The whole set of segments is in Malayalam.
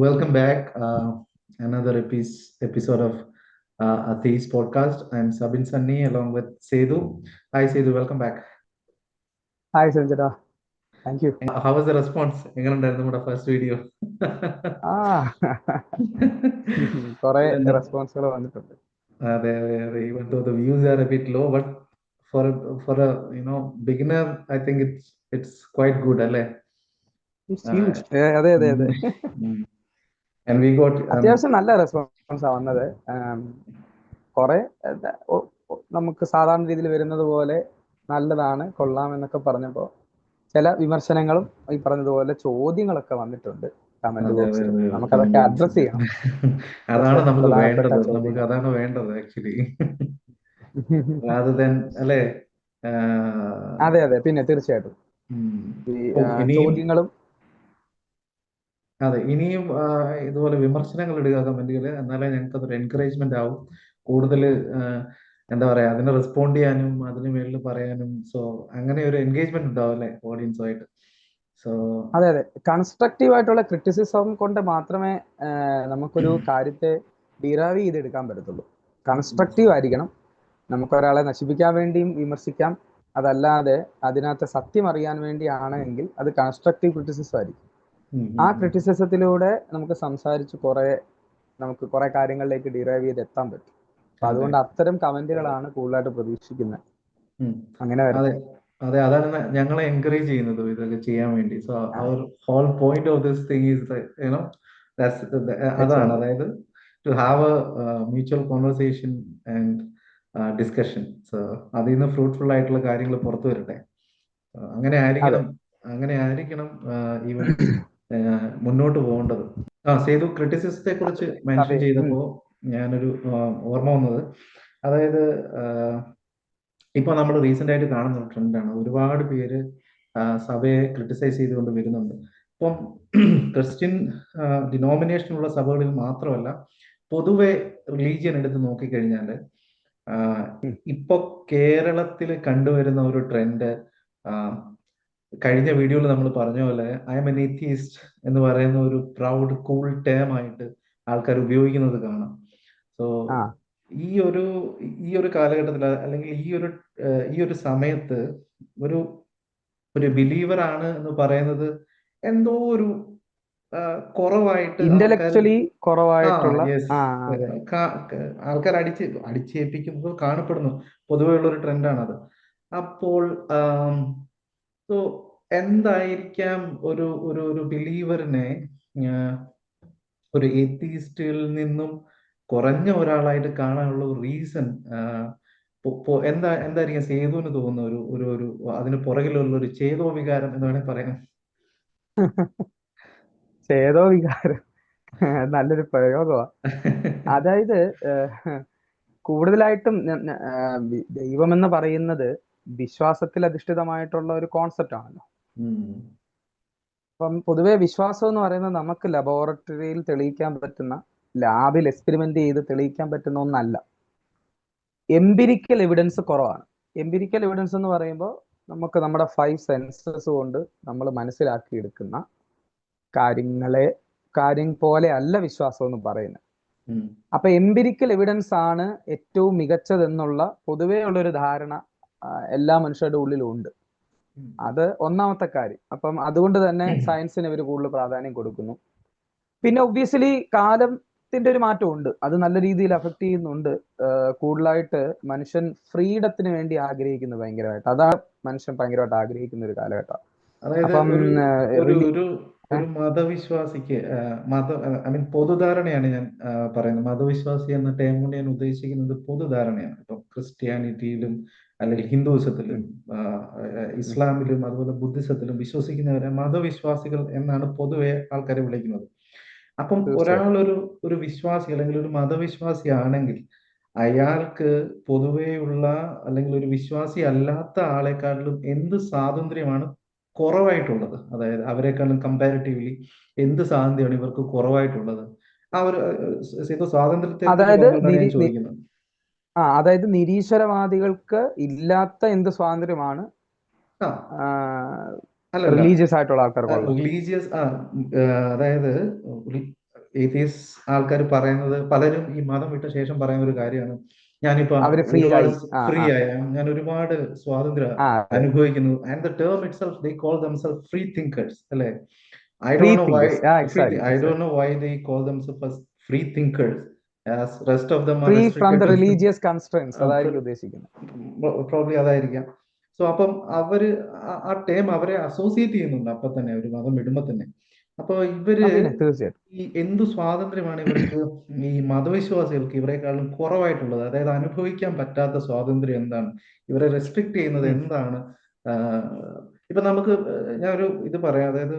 Welcome back. Another episode of Atheist Podcast. I'm Sabin Sunny along with Sedu. Hi, Sedu. Welcome back. Hi Sanjana, thank you. How was the response? എങ്ങനെയുണ്ടായിരുന്നു നമ്മുടെ ഫസ്റ്റ് വീഡിയോ? ആ കുറെ റെസ്പോൺസുകൾ വന്നിട്ടുണ്ട്. അതെ അതെ അതെ. Even though the views are a bit low, but for a beginner, I think it's quite good, അല്ലേ? It's huge. അതെ അതെ Mm, അതെ. mm. And we got അത്യാവശ്യം നല്ല റെസ്പോൺസാ വന്നത്. കുറെ നമുക്ക് സാധാരണ രീതിയിൽ വരുന്നത് പോലെ നല്ലതാണ്, കൊള്ളാം എന്നൊക്കെ പറഞ്ഞപ്പോൾ ചില വിമർശനങ്ങളും ഈ പറഞ്ഞതുപോലെ ചോദ്യങ്ങളൊക്കെ വന്നിട്ടുണ്ട് കമന്റ് അതെ അതെ ബോക്സിൽ. അതെ നമുക്കതൊക്കെ കമന്റ് അഡ്രസ് ബോക്സിൽ ചെയ്യണം. അതാണ് കുറച്ച് നമുക്ക് പ്രധാനപ്പെട്ട വേണ്ടത്. നമുക്ക് ചോദ്യങ്ങൾ. അതാണ് വേണ്ടത് ആക്ച്വലി. rather than അല്ലേ? അതെ അതെ, പിന്നെ തീർച്ചയായിട്ടും ഈ ഇനിയും ചോദ്യങ്ങളും. അതെ ഇനിയും ഇതുപോലെ വിമർശനങ്ങൾ ഇടുക കമന്റുകൾ, എന്നാലേ ഞങ്ങൾക്ക് അതൊരു എൻകറേജ്മെന്റ് ആവും കൂടുതൽ. എന്താ പറയാ, അതിനെ റെസ്പോണ്ട് ചെയ്യാനും അതിന് മേളിൽ പറയാനും. സോ അങ്ങനെ ഒരു എൻഗേജ്മെന്റ് ഉണ്ടാവും അല്ലേ ഓഡിയൻസുമായിട്ട്. സോ അതെ അതെ, കൺസ്ട്രക്റ്റീവ് ആയിട്ടുള്ള ക്രിറ്റിസിസം കൊണ്ട് മാത്രമേ നമുക്കൊരു കാര്യത്തെ ഡിറൈവ് ചെയ്തെടുക്കാൻ പറ്റത്തുള്ളൂ. കൺസ്ട്രക്റ്റീവ് ആയിരിക്കണം. നമുക്കൊരാളെ നശിപ്പിക്കാൻ വേണ്ടിയും വിമർശിക്കാം, അതല്ലാതെ അതിനകത്ത് സത്യം അറിയാൻ വേണ്ടിയാണ് എങ്കിൽ അത് കൺസ്ട്രക്റ്റീവ് ക്രിറ്റിസിസം ആയിരിക്കും. ആ ക്രിറ്റിസിസത്തിലൂടെ നമുക്ക് സംസാരിച്ച് നമുക്ക് കുറെ കാര്യങ്ങളിലേക്ക് ഡിറൈവ് ചെയ്ത് എത്താൻ പറ്റും. അപ്പൊ അതുകൊണ്ട് അത്തരം കമന്റുകളാണ് കൂടുതലായിട്ട് പ്രതീക്ഷിക്കുന്നത്. അങ്ങനെ അതെ വരട്ടെ. അതെ, അതാണ് ഞങ്ങളെ എൻകറേജ് ചെയ്യുന്നത് ഇതൊക്കെ ചെയ്യാൻ വേണ്ടി. So our whole point of this thing is you know അതാണ്, തീർച്ചയായിട്ടും. അതായത് to have a mutual conversation and discussion. So അതിൽ നിന്ന് ഫ്രൂട്ട്ഫുൾ ആയിട്ടുള്ള കാര്യങ്ങൾ പുറത്തു വരട്ടെ. അങ്ങനെ അതെ. ആയിരിക്കണം, അങ്ങനെ ആയിരിക്കണം ഈവൻ മുന്നോട്ട് പോകേണ്ടത്. സേതു ക്രിറ്റിസിസത്തെ കുറിച്ച് മെൻഷൻ അതെ. ചെയ്തപ്പോൾ ഞാനൊരു ഓർമ്മ വന്നത്, അതായത് ഇപ്പൊ നമ്മൾ റീസെന്റ് ആയിട്ട് കാണുന്ന ഒരു ട്രെൻഡാണ്. ഒരുപാട് പേര് സഭയെ ക്രിട്ടിസൈസ് ചെയ്തുകൊണ്ട് വരുന്നുണ്ട്. ഇപ്പം ക്രിസ്ത്യൻ ഡിനോമിനേഷനുള്ള സഭകളിൽ മാത്രമല്ല, പൊതുവെ റിലീജിയൻ എടുത്ത് നോക്കിക്കഴിഞ്ഞാൽ ഇപ്പൊ കേരളത്തിൽ കണ്ടുവരുന്ന ഒരു ട്രെൻഡ്, കഴിഞ്ഞ വീഡിയോയിൽ നമ്മൾ പറഞ്ഞ പോലെ ഐ എം എൻ എത്തിയിസ്റ്റ് എന്ന് പറയുന്ന ഒരു പ്രൗഡ് കൂൾ ടേം ആയിട്ട് ആൾക്കാർ ഉപയോഗിക്കുന്നത് കാണാം. സോ ഈ ഒരു ഈ ഒരു കാലഘട്ടത്തിൽ, അല്ലെങ്കിൽ ഈ ഒരു സമയത്ത് ഒരു ഒരു ബിലീവർ ആണ് എന്ന് പറയുന്നത് എന്തോ ഒരു കുറവായിട്ട് ആൾക്കാർ ഇന്റലക്ച്വലി കുറവായിട്ടുള്ള. യെസ് അതെ. ആൾക്കാർ അടിച്ചേൽപ്പിക്കുന്നത് കാണപ്പെടുന്നു. പൊതുവെയുള്ള ഒരു ട്രെൻഡാണ് അത്. അപ്പോൾ സോ എന്തായിരിക്കാം ഒരു ഒരു ഒരു ബിലീവറിനെ ഒരു എത്തിയിസ്റ്റിൽ നിന്നും കുറഞ്ഞ ഒരാളായിട്ട് കാണാനുള്ള ഒരു റീസൺ എന്തായിരിക്കും സേതുവിന് തോന്നുന്ന ഒരു ഒരു ഒരു അതിന് പുറകിലുള്ള ഒരു ചേതോ വികാരം എന്ന് വേണേൽ പറയാം. ചേതോ വികാരം നല്ലൊരു പ്രയോഗമാണ്. അതായത് കൂടുതലായിട്ടും ദൈവം എന്ന് പറയുന്നത് വിശ്വാസത്തിൽ അധിഷ്ഠിതമായിട്ടുള്ള ഒരു കോൺസെപ്റ്റ് ആണല്ലോ. അപ്പം പൊതുവെ വിശ്വാസം എന്ന് പറയുന്നത് നമുക്ക് ലബോറട്ടറിയിൽ തെളിയിക്കാൻ പറ്റുന്ന, ലാബിൽ എക്സ്പെരിമെന്റ് ചെയ്ത് തെളിയിക്കാൻ പറ്റുന്ന ഒന്നല്ല. എംപിരിക്കൽ എവിഡൻസ് കുറവാണ്. എംപിരിക്കൽ എവിഡൻസ് എന്ന് പറയുമ്പോൾ നമുക്ക് നമ്മുടെ 5 സെൻസസ് കൊണ്ട് നമ്മൾ മനസ്സിലാക്കിയെടുക്കുന്ന കാര്യം പോലെ അല്ല വിശ്വാസം എന്ന് പറയുന്നത്. അപ്പൊ എംപിരിക്കൽ എവിഡൻസ് ആണ് ഏറ്റവും മികച്ചതെന്നുള്ള പൊതുവേ ഉള്ളൊരു ധാരണ എല്ലാ മനുഷ്യരുടെ ഉള്ളിലും ഉണ്ട്. അത് ഒന്നാമത്തെ കാര്യം. അപ്പം അതുകൊണ്ട് തന്നെ സയൻസിന് ഇവർ കൂടുതൽ പ്രാധാന്യം കൊടുക്കുന്നു. പിന്നെ ഒബ്വിയസ്ലി കാലത്തിന്റെ ഒരു മാറ്റം ഉണ്ട്, അത് നല്ല രീതിയിൽ അഫക്ട് ചെയ്യുന്നുണ്ട്. കൂടുതലായിട്ട് മനുഷ്യൻ ഫ്രീഡത്തിന് വേണ്ടി ആഗ്രഹിക്കുന്നത് ഭയങ്കരമായിട്ട്, അതാണ് മനുഷ്യൻ ഭയങ്കരമായിട്ട് ആഗ്രഹിക്കുന്ന ഒരു കാലഘട്ടം. അതായത് അപ്പം ഒരു മതവിശ്വാസിക്ക് ഐ മീൻ പൊതുധാരണയാണ് ഞാൻ പറയുന്നത്. മതവിശ്വാസി എന്ന ടേം കൊണ്ട് ഞാൻ ഉദ്ദേശിക്കുന്നത് പൊതുധാരണയാണ്. ഇപ്പം ക്രിസ്ത്യാനിറ്റിയിലും അല്ലെങ്കിൽ ഹിന്ദുയിസത്തിലും ഇസ്ലാമിലും അതുപോലെ ബുദ്ധിസത്തിലും വിശ്വസിക്കുന്നവരെ മതവിശ്വാസികൾ എന്നാണ് പൊതുവെ ആൾക്കാരെ വിളിക്കുന്നത്. അപ്പം ഒരു വിശ്വാസി അല്ലെങ്കിൽ ഒരു മതവിശ്വാസി ആണെങ്കിൽ അയാൾക്ക് പൊതുവെയുള്ള അല്ലെങ്കിൽ ഒരു വിശ്വാസി അല്ലാത്ത ആളെക്കാട്ടിലും എന്ത് സ്വാതന്ത്ര്യമാണ് കുറവായിട്ടുള്ളത്? അതായത് അവരെക്കാളും കമ്പാരിറ്റീവ്ലി എന്ത് സ്വാതന്ത്ര്യമാണ് ഇവർക്ക് കുറവായിട്ടുള്ളത്? ആ ഒരു സ്വാതന്ത്ര്യത്തെ കുറിച്ച് അതായത് പറഞ്ഞുകൊണ്ടാണ് ഞാൻ ചോദിക്കുന്നത്. അതായത് നിരീശ്വരവാദികൾക്ക് ഇല്ലാത്ത എന്ത് സ്വാതന്ത്ര്യമാണ് അല്ലല്ല, റിലീജിയസ് ആയിട്ടുള്ള ആൾക്കാർക്കുള്ളത്? റിലീജിയസ് അതായത് ഏതീസ് ആൾക്കാർ പറയുന്നത്, പലരും ഈ മതം വിട്ട ശേഷം പറയുന്ന ഒരു കാര്യമാണ്, ഞാനിപ്പോ അവര് ഫ്രീ ഒരുപാട് ആയി. ആ ഫ്രീ ആ ആയ, ഞാൻ ഒരുപാട് സ്വാതന്ത്ര്യം ആ അതെ, അനുഭവിക്കുന്നു. And the term itself they call themselves free thinkers അല്ലേ? I free don't know why thinkers. ആ free exactly I don't exactly. know why they call themselves as free thinkers, as rest of them are free from restricted the to religious constraints അതായിരിക്കും ഉദ്ദേശിക്കുന്നത്. പ്രോബ്ലി അതായിരിക്കാം. സോ അപ്പം അവര് ആ ടേം അവരെ അസോസിയേറ്റ് ചെയ്യുന്നുണ്ട് അപ്പൊ തന്നെ, ഒരു മതം വിടുമ്പോ തന്നെ. അപ്പൊ ആ ഇവര് പിന്നെ തീർച്ചയായിട്ടും. ഈ എന്തു സ്വാതന്ത്ര്യമാണ് ഇവർക്ക്, ഈ മതവിശ്വാസികൾക്ക് ഇവരെക്കാളും കുറവായിട്ടുള്ളത്? അതായത് അനുഭവിക്കാൻ പറ്റാത്ത സ്വാതന്ത്ര്യം എന്താണ്, ഇവരെ റെസ്ട്രിക്ട് ചെയ്യുന്നത് ഉം. എന്താണ്? ഇപ്പൊ നമുക്ക് ഞാൻ ഒരു ഇത് പറയാം, അതായത്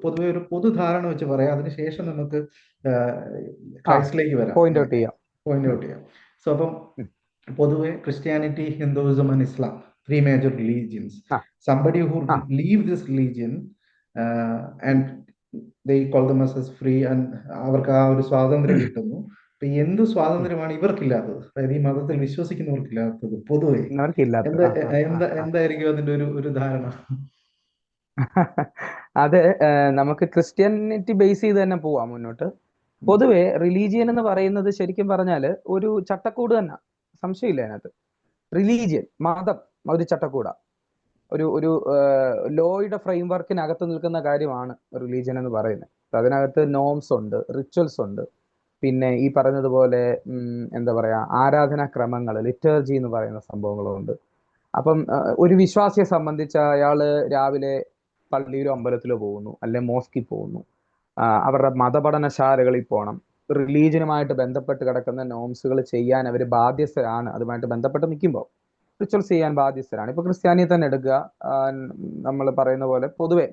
പൊതുവെ ഒരു പൊതുധാരണ വെച്ച് പറയാം, അതിനുശേഷം നമുക്ക് ആ ക്രൈസ്റ്റിലേക്ക് വരാം, പോയിന്റ് ഔട്ട് ചെയ്യാം. പോയിന്റ് ഉം, ഔട്ട് ചെയ്യാം. സോ അപ്പം ഉം. പൊതുവെ Christianity, Hinduism and Islam, three major religions. ആ സംബഡി ഹു ആ leave this religion and they call dum as free, and അവർക്ക് ആ ഒരു സ്വാതന്ത്ര്യം കിട്ടുന്നു. അപ്പൊ എന്ത് ഉം. സ്വാതന്ത്ര്യമാണ് ഇവർക്കില്ലാത്തത്, അതായത് ഈ മതത്തിൽ വിശ്വസിക്കുന്നവർക്കില്ലാത്തത് പൊതുവെ? അവർക്കില്ലാത്ത എന്താ ആ ആ ആ ആ എന്തായിരിക്കും അതിന്റെ ഒരു ധാരണ? അത് നമുക്ക് ക്രിസ്ത്യാനിറ്റി ബേസ് ചെയ്ത് തന്നെ പോവാം മുന്നോട്ട്. പൊതുവെ റിലീജിയൻ എന്ന് പറയുന്നത് ശരിക്കും പറഞ്ഞാൽ ഒരു ചട്ടക്കൂട് തന്നെ, സംശയമില്ല അതിനകത്ത്. റിലീജിയൻ, മതം, ഒരു ചട്ടക്കൂടാ, ഒരു ഒരു ലോയുടെ ഫ്രെയിം വർക്കിനകത്ത് നിൽക്കുന്ന കാര്യമാണ് റിലീജിയൻ എന്ന് പറയുന്നത്. അപ്പൊ അതിനകത്ത് നോംസ് ഉണ്ട്, റിച്വൽസ് ഉണ്ട്, പിന്നെ ഈ പറഞ്ഞതുപോലെ എന്താ പറയാ, ആരാധനാക്രമങ്ങൾ, ലിറ്റർജി എന്ന് പറയുന്ന സംഭവങ്ങളുണ്ട്. അപ്പം ഒരു വിശ്വാസിയെ സംബന്ധിച്ച് അയാള് രാവിലെ പള്ളിയിലോ അമ്പലത്തിലോ പോകുന്നു, അല്ലെ മോസ്കിൽ പോകുന്നു, അവരുടെ മതപഠനശാലകളിൽ പോകണം. റിലീജിയനുമായിട്ട് ബന്ധപ്പെട്ട് കിടക്കുന്ന നോംസുകൾ ചെയ്യാൻ അവർ ബാധ്യസ്ഥരാണ്. അതുമായിട്ട് ബന്ധപ്പെട്ട് നിൽക്കുമ്പോൾ റിച്വൽസ് ചെയ്യാൻ ബാധ്യസ്ഥരാണ്. ഇപ്പൊ ക്രിസ്ത്യാനിയെ തന്നെ എടുക്കുക, നമ്മൾ പറയുന്ന പോലെ,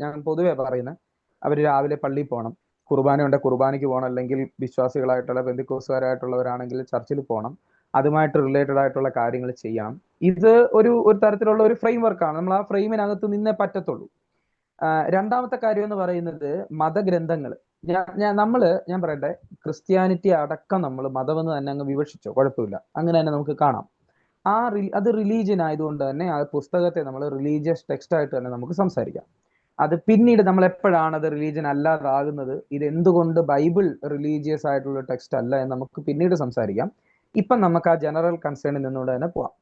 ഞാൻ പൊതുവെ പറയുന്നത്, അവർ രാവിലെ പള്ളിയിൽ പോകണം, കുർബാന ഉണ്ട് കുർബാനയ്ക്ക് പോകണം, അല്ലെങ്കിൽ വിശ്വാസികളായിട്ടുള്ള ബന്ധുക്കോസുകാരായിട്ടുള്ളവരാണെങ്കിൽ ചർച്ചിൽ പോകണം, അതുമായിട്ട് റിലേറ്റഡ് ആയിട്ടുള്ള കാര്യങ്ങൾ ചെയ്യണം. ഇത് ഒരു ഒരു തരത്തിലുള്ള ഒരു ഫ്രെയിം വർക്കാണ്. നമ്മൾ ആ ഫ്രെയിമിനകത്ത് നിന്നേ പറ്റത്തുള്ളൂ. രണ്ടാമത്തെ കാര്യം എന്ന് പറയുന്നത് മതഗ്രന്ഥങ്ങൾ. ഞാൻ പറയട്ടെ, ക്രിസ്ത്യാനിറ്റി അടക്കം നമ്മൾ മതമെന്ന് തന്നെ അങ്ങ് വിവക്ഷിച്ചോ, കുഴപ്പമില്ല, അങ്ങനെ തന്നെ നമുക്ക് കാണാം. അത് റിലീജിയൻ ആയതുകൊണ്ട് തന്നെ ആ പുസ്തകത്തെ നമ്മൾ റിലീജിയസ് ടെക്സ്റ്റ് ആയിട്ട് തന്നെ നമുക്ക് സംസാരിക്കാം. അത് പിന്നീട് നമ്മൾ എപ്പോഴാണ് അത് റിലീജിയൻ അല്ലാതാകുന്നത്, ഇത് എന്തുകൊണ്ട് ബൈബിൾ റിലീജിയസ് ആയിട്ടുള്ള ടെക്സ്റ്റ് അല്ല എന്ന് നമുക്ക് പിന്നീട് സംസാരിക്കാം. ഇപ്പം നമുക്ക് ആ ജനറൽ കൺസേണിൽ നിന്നുകൊണ്ട് തന്നെ പോവാം.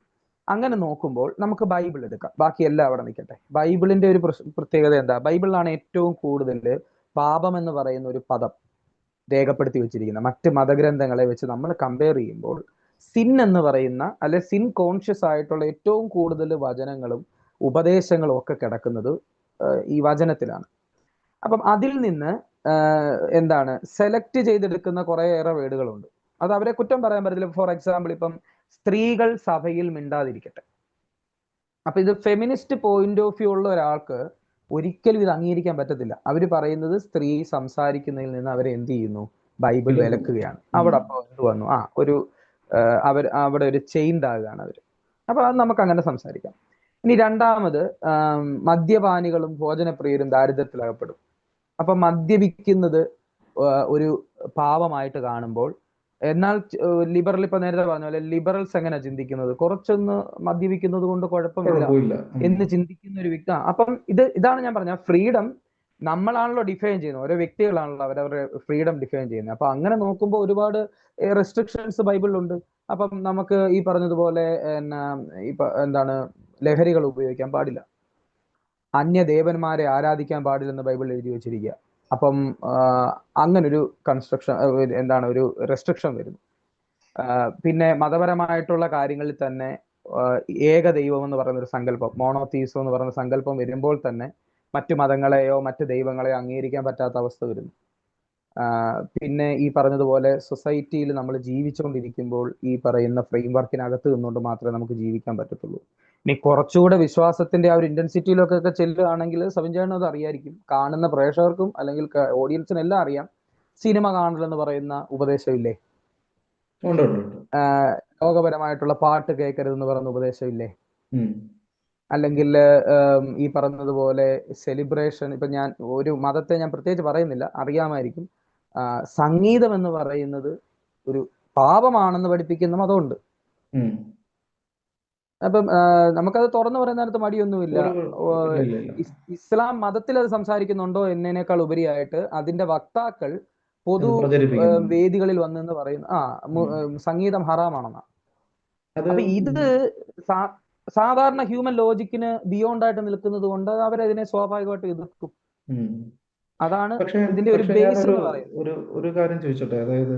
അങ്ങനെ നോക്കുമ്പോൾ നമുക്ക് ബൈബിൾ എടുക്കാം, ബാക്കി എല്ലാം അവിടെ നിൽക്കട്ടെ. ബൈബിളിന്റെ ഒരു പ്രത്യേകത എന്താ? ബൈബിളിലാണ് ഏറ്റവും കൂടുതൽ പാപം എന്ന് പറയുന്ന ഒരു പദം രേഖപ്പെടുത്തി വെച്ചിരിക്കുന്നത്. മറ്റ് മതഗ്രന്ഥങ്ങളെ വെച്ച് നമ്മൾ കമ്പയർ ചെയ്യുമ്പോൾ സിൻ എന്ന് പറയുന്ന, അല്ലെ സിൻ കോൺഷ്യസ് ആയിട്ടുള്ള ഏറ്റവും കൂടുതൽ വചനങ്ങളും ഉപദേശങ്ങളും ഒക്കെ കിടക്കുന്നത് ഈ വചനത്തിലാണ്. അപ്പം അതിൽ നിന്ന് എന്താണ് സെലക്ട് ചെയ്തെടുക്കുന്ന കുറേയേറെ വേർഡുകളുണ്ട്. അത് അവരെ കുറ്റം പറയാൻ പറ്റില്ല. ഫോർ എക്സാമ്പിൾ, ഇപ്പം സ്ത്രീകൾ സഭയിൽ മിണ്ടാതിരിക്കട്ടെ. അപ്പൊ ഇത് ഫെമിനിസ്റ്റ് പോയിന്റ് ഓഫ് വ്യൂ ഉള്ള ഒരാൾക്ക് ഒരിക്കലും ഇത് അംഗീകരിക്കാൻ പറ്റത്തില്ല. അവര് പറയുന്നത് സ്ത്രീ സംസാരിക്കുന്നതിൽ നിന്ന് അവരെ എന്ത് ചെയ്യുന്നു, ബൈബിൾ വിലക്കുകയാണ്. അവിടെ അപ്പൊ എന്ത് വന്നു, അവിടെ ഒരു ചെയിൻഡ് ആകുകയാണ് അവര്. അപ്പൊ അത് നമുക്ക് അങ്ങനെ സംസാരിക്കാം. ഇനി രണ്ടാമത്, മദ്യപാനികളും ഭോജനപ്രിയരും ദാരിദ്ര്യത്തിലകപ്പെടും. അപ്പൊ മദ്യപിക്കുന്നത് ഒരു പാപമായിട്ട് കാണുമ്പോൾ, എന്നാൽ ലിബറൽ, ഇപ്പൊ നേരത്തെ പറഞ്ഞ പോലെ ലിബറൽസ് എങ്ങനെ ചിന്തിക്കുന്നത്, കുറച്ചൊന്ന് മദ്യപിക്കുന്നത് കൊണ്ട് കുഴപ്പമില്ല എന്ന് ചിന്തിക്കുന്ന ഒരു വ്യക്തി. അപ്പം ഇതാണ് ഞാൻ പറഞ്ഞ ഫ്രീഡം നമ്മളാണല്ലോ ഡിഫൈൻ ചെയ്യുന്നത്, ഓരോ വ്യക്തികളാണല്ലോ അവരവരുടെ ഫ്രീഡം ഡിഫൈൻ ചെയ്യുന്നത്. അപ്പൊ അങ്ങനെ നോക്കുമ്പോൾ ഒരുപാട് റെസ്ട്രിക്ഷൻസ് ബൈബിളിലുണ്ട്. അപ്പം നമുക്ക് ഈ പറഞ്ഞതുപോലെ ഇപ്പൊ എന്താണ്, ലഹരികൾ ഉപയോഗിക്കാൻ പാടില്ല, അന്യദേവന്മാരെ ആരാധിക്കാൻ പാടില്ലെന്ന് ബൈബിളിൽ എഴുതി വെച്ചിരിക്കുക. അപ്പം അങ്ങനൊരു ഒരു റെസ്ട്രിക്ഷൻ വരുന്നു. പിന്നെ മതപരമായിട്ടുള്ള കാര്യങ്ങളിൽ തന്നെ ഏക ദൈവം എന്ന് പറയുന്ന ഒരു സങ്കല്പം, മോണോതീസം എന്ന് പറയുന്ന സങ്കല്പം വരുമ്പോൾ തന്നെ മറ്റു മതങ്ങളെയോ മറ്റു ദൈവങ്ങളെയോ അംഗീകരിക്കാൻ പറ്റാത്ത അവസ്ഥ വരുന്നു. പിന്നെ ഈ പറഞ്ഞതുപോലെ സൊസൈറ്റിയിൽ നമ്മൾ ജീവിച്ചുകൊണ്ടിരിക്കുമ്പോൾ ഈ പറയുന്ന ഫ്രെയിം വർക്കിനകത്ത് നിന്നുകൊണ്ട് മാത്രമേ നമുക്ക് ജീവിക്കാൻ പറ്റത്തുള്ളൂ. ഇനി കുറച്ചുകൂടെ വിശ്വാസത്തിന്റെ ആ ഒരു ഇന്റൻസിറ്റിയിലൊക്കെ ചെല്ലുകയാണെങ്കിൽ സവിഞ്ചേട്ടനും അത് അറിയായിരിക്കും, കാണുന്ന പ്രേക്ഷകർക്കും അല്ലെങ്കിൽ ഓഡിയൻസിനും എല്ലാം അറിയാം, സിനിമ കാണലെന്ന് പറയുന്ന ഉപദേശമില്ലേ, ലോകപരമായിട്ടുള്ള പാട്ട് കേൾക്കരുതെന്ന് പറയുന്ന ഉപദേശമില്ലേ, അല്ലെങ്കിൽ ഈ പറഞ്ഞതുപോലെ സെലിബ്രേഷൻ, ഇപ്പൊ ഞാൻ ഒരു മതത്തെ ഞാൻ പ്രത്യേകിച്ച് പറയുന്നില്ല, അറിയാമായിരിക്കും, സംഗീതം എന്ന് പറയുന്നത് ഒരു പാപമാണെന്ന് പഠിപ്പിക്കുന്ന മതമുണ്ട്. അപ്പം നമുക്കത് തുറന്നു പറയുന്നതിനകത്ത് മടിയൊന്നുമില്ല. ഇസ്ലാം മതത്തിൽ അത് സംസാരിക്കുന്നുണ്ടോ എന്നതിനേക്കാൾ ഉപരിയായിട്ട് അതിന്റെ വക്താക്കൾ പൊതു പ്രചരിപ്പിക്കുന്നു. വേദികളിൽ വന്നെന്ന് പറയുന്നു സംഗീതം ഹറാമാണെന്നാ. അത് അപ്പൊ ഇത് സാധാരണ ഹ്യൂമൻ ലോജിക്കിന് ബിയോണ്ട് ആയിട്ട് നിൽക്കുന്നത് കൊണ്ട് അവരതിനെ സ്വാഭാവികമായിട്ട് എതിർക്കും. അതാണ് ഇതിന്റെ ഒരു പക്ഷെ ബേസ് ഞാനൊരു എന്ന് പറയുന്നത്. ഒരു കാര്യം ചോദിച്ചോട്ടെ, അതായത്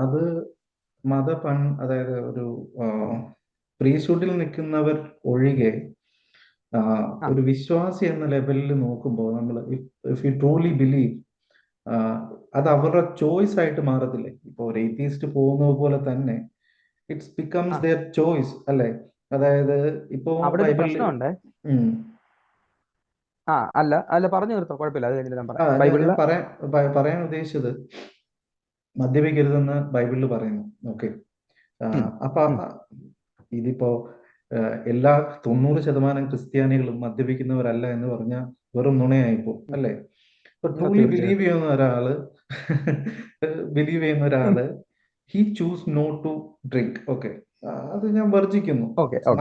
അത് അതായത് ഒരു പ്രീഷൂട്ടിൽ നിൽക്കുന്നവർ ഒഴികെ ഒരു വിശ്വാസി എന്ന ലെവലിൽ നോക്കുമ്പോൾ നമ്മൾ ഇഫ് യു ട്രൂലി ബിലീവ്, അത് അവരുടെ ചോയ്സ് ആയിട്ട് മാറത്തില്ലേ? ഇപ്പൊ ഒരു എയ്തീസ്റ്റ് പോകുന്നത് പോലെ തന്നെ ഇറ്റ്സ് ബിക്കംസ് ദെയർ ചോയ്സ് അല്ലേ? അതായത് ഇപ്പോ അവിടെ ഒരു ബൈബിളിൽ പ്രശ്നമുണ്ട്. അല്ല പറഞ്ഞു തീർത്തോ, കുഴപ്പമില്ല, അത് കഴിഞ്ഞിട്ട് ഞാൻ പറയാം. ഞാൻ ബൈബിളിൽ പറയാൻ ഉദ്ദേശിച്ചത്, മദ്യപിക്കരുതെന്ന് ബൈബിളിൽ പറയുന്നു. ഓക്കെ, അപ്പൊ ഇതിപ്പോ എല്ലാ 90% ക്രിസ്ത്യാനികളും മദ്യപിക്കുന്നവരല്ല എന്ന് പറഞ്ഞാൽ വെറും നുണയായിപ്പോ അല്ലേ? ഇപ്പൊ ട്രൂലി ബിലീവ് ചെയ്യുന്ന ഒരാള് he choose not to drink. Okay, അത് ഞാൻ വർജിക്കുന്നു,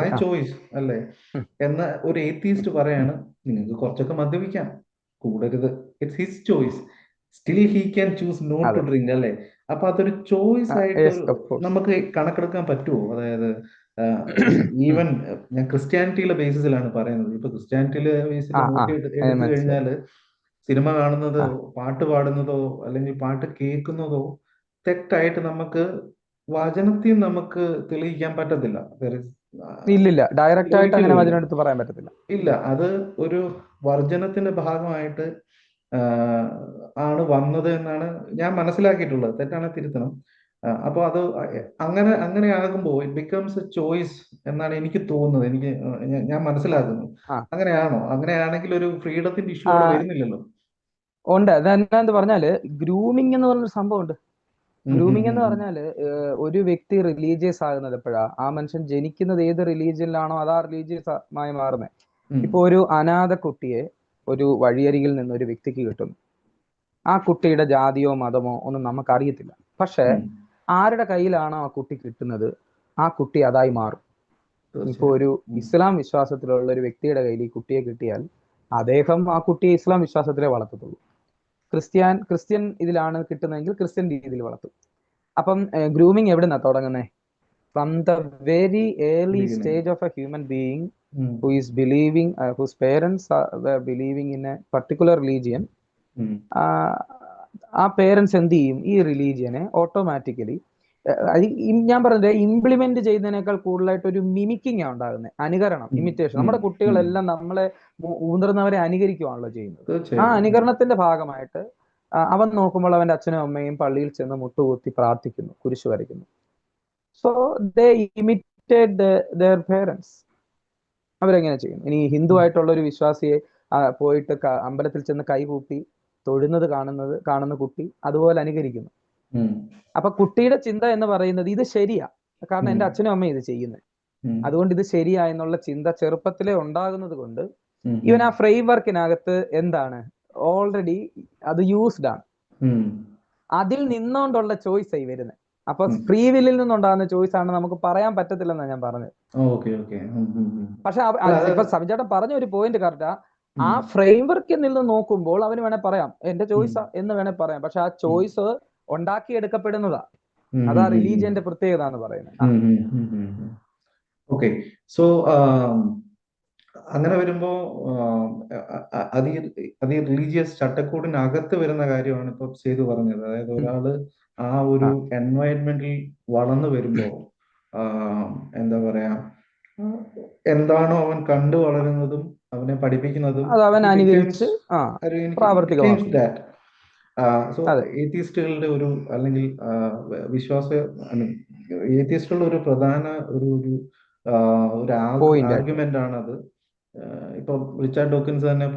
മൈ ചോയ്സ് അല്ലേ? എന്ന ഒരു എയ്ത്തീസ്റ്റ് പറയാണ്, നിങ്ങൾക്ക് കുറച്ചൊക്കെ മദ്യപിക്കാം, കൂടരുത്, it's his choice, still he can choose not to drink അല്ലേ? അപ്പൊ അതൊരു ചോയ്സ് ആയിട്ട് നമുക്ക് കണക്കെടുക്കാൻ പറ്റുമോ? അതായത് ഈവൻ ഞാൻ ക്രിസ്ത്യാനിറ്റിയിലെ ബേസിസിലാണ് പറയുന്നത്. ഇപ്പൊ ക്രിസ്ത്യാനിറ്റിയിലെ ബേസിൽ നോക്കി എടുത്തു കഴിഞ്ഞാല് സിനിമ കാണുന്നതോ പാട്ട് പാടുന്നതോ അല്ലെങ്കിൽ പാട്ട് കേൾക്കുന്നതോ തെറ്റായിട്ട് നമുക്ക് വചനത്തിൽ നമുക്ക് തെളിയിക്കാൻ പറ്റത്തില്ല. ഇല്ലില്ല, ഡയറക്റ്റ് ആയിട്ട് അങ്ങനെ വചനം എടുത്ത് പറയാൻ പറ്റത്തില്ല. ഇല്ല, അത് ഒരു വർജനത്തിന്റെ ഭാഗമായിട്ട് ആണ് വന്നത് എന്നാണ് ഞാൻ മനസ്സിലാക്കിയിട്ടുള്ളത്. തെറ്റാണ്, തിരുത്തണം. അപ്പൊ അത് അങ്ങനെ ആകുമ്പോൾ ഇറ്റ് ബിക്കംസ് എ ചോയ്സ് എന്നാണ് എനിക്ക് തോന്നുന്നത്. ഞാൻ മനസ്സിലാക്കുന്നത് അങ്ങനെയാണോ? അങ്ങനെയാണെങ്കിൽ ഒരു ഫ്രീഡത്തിന്റെ ഇഷ്യൂ അവിടെ വരുന്നില്ലല്ലോ. ഉണ്ട്. അതെന്താന്ന് പറഞ്ഞാല് ഗ്രൂമിംഗ് എന്ന് പറഞ്ഞൊരു സംഭവം ഉണ്ട്. ഗ്രൂമിംഗ് എന്ന് പറഞ്ഞാല് ഒരു വ്യക്തി റിലീജിയസ് ആകുന്നത് എപ്പോഴാ? ആ മനുഷ്യൻ ജനിക്കുന്നത് ഏത് റിലീജിയനിലാണോ അതാ റിലീജിയസ് ആയി മാറുന്നത്. ഇപ്പൊ ഒരു അനാഥ കുട്ടിയെ ഒരു വഴിയരികിൽ നിന്ന് ഒരു വ്യക്തിക്ക് കിട്ടുന്നു. ആ കുട്ടിയുടെ ജാതിയോ മതമോ ഒന്നും നമുക്ക് അറിയത്തില്ല. പക്ഷെ ആരുടെ കയ്യിലാണോ ആ കുട്ടി കിട്ടുന്നത്, ആ കുട്ടി അതായി മാറും. ഇപ്പൊ ഒരു ഇസ്ലാം വിശ്വാസത്തിലുള്ള ഒരു വ്യക്തിയുടെ കയ്യിൽ ഈ കുട്ടിയെ കിട്ടിയാൽ അദ്ദേഹം ആ കുട്ടിയെ ഇസ്ലാം വിശ്വാസത്തിലേ വളർത്തത്തുള്ളൂ. ക്രിസ്ത്യൻ ഇതിലാണ് കിട്ടുന്നതെങ്കിൽ ക്രിസ്ത്യൻ രീതിയിൽ വളർത്തും. അപ്പം ഗ്രൂമിങ് എവിടുന്നാ തുടങ്ങുന്നത്? From the very early stage of A human being who is believing, whose parents were believing in a particular religion. ആ പേരൻസ് എന്ത് ചെയ്യും? ഈ റിലീജിയനെ ഓട്ടോമാറ്റിക്കലി ഞാൻ പറഞ്ഞത് ഇംപ്ലിമെന്റ് ചെയ്യുന്നതിനേക്കാൾ കൂടുതലായിട്ട് ഒരു മിമിക്കിംഗ് ആണ് ഉണ്ടാകുന്നത്, അനുകരണം, ഇമിറ്റേഷൻ. നമ്മുടെ കുട്ടികളെല്ലാം നമ്മളെ മുതിർന്നവരെ അനുകരിക്കുകയാണല്ലോ ചെയ്യുന്നത്. ആ അനുകരണത്തിന്റെ ഭാഗമായിട്ട് അവൻ നോക്കുമ്പോൾ അവന്റെ അച്ഛനും അമ്മയും പള്ളിയിൽ ചെന്ന് മുട്ടുകുത്തി പ്രാർത്ഥിക്കുന്നു, കുരിശു വരയ്ക്കുന്നു. So they imitated their parents. അവരെങ്ങനെ ചെയ്യും? ഇനി ഹിന്ദു ആയിട്ടുള്ള ഒരു വിശ്വാസിയെ പോയിട്ട് അമ്പലത്തിൽ ചെന്ന് കൈകൂപ്പി തൊഴുന്നത് കാണുന്ന കുട്ടി അതുപോലെ അനുകരിക്കുന്നു. അപ്പൊ കുട്ടിയുടെ ചിന്ത എന്ന് പറയുന്നത് ഇത് ശരിയാ, കാരണം എന്റെ അച്ഛനും അമ്മയും ഇത് ചെയ്യുന്നത്, അതുകൊണ്ട് ഇത് ശരിയാ എന്നുള്ള ചിന്ത ചെറുപ്പത്തിലേ ഉണ്ടാകുന്നത് കൊണ്ട് ഇവൻ ആ ഫ്രെയിം വർക്കിനകത്ത് എന്താണ് ഓൾറെഡി അത് യൂസ്ഡ് ആണ്. അതിൽ നിന്നുകൊണ്ടുള്ള ചോയ്സ് ആയി വരുന്നത്. അപ്പൊ ഫ്രീ വില്ലിൽ നിന്നുണ്ടാകുന്ന ചോയ്സ് ആണ് നമുക്ക് പറയാൻ പറ്റത്തില്ലെന്നാണ് ഞാൻ പറഞ്ഞത്. പക്ഷെ ഇപ്പൊ സബിചേട്ടൻ പറഞ്ഞ ഒരു പോയിന്റ് കറക്റ്റാ. ആ ഫ്രെയിം വർക്കിൽ നിന്ന് നോക്കുമ്പോൾ അവന് വേണേ പറയാം എന്റെ ചോയ്സ് എന്ന് വേണേ പറയാം. പക്ഷെ ആ ചോയ്സ് ഉണ്ടാക്കിയെടുക്കപ്പെടുന്നതാ. അതാ റിലീജിയന്റെ പ്രത്യേകത എന്ന് പറയുന്നത്. ഓക്കെ, സോ അങ്ങനെ വരുമ്പോ അത് ഈ റിലീജിയസ് ചട്ടക്കൂടിനകത്ത് വരുന്ന കാര്യമാണ് ഇപ്പൊ ചെയ്തു പറഞ്ഞത്. അതായത് ഒരാള് ആ ഒരു എൻവയൺമെന്റിൽ വളർന്നു വരുമ്പോ എന്താ പറയാ, എന്താണോ അവൻ കണ്ടു വളരുന്നതും അവനെ പഠിപ്പിക്കുന്നതും അവൻ അനുകരിച്ച് പ്രാവർത്തികമാക്കും. സോ ഏത്തിസ്റ്റുകളുടെ ഒരു അല്ലെങ്കിൽ ഏത്തിസ്റ്റുകളുടെ ഒരു പ്രധാന ഒരു ആർഗ്യുമെന്റ് ആണത്. ഇപ്പൊ റിച്ചാർഡ് ഡോക്കിൻസ് തന്നെ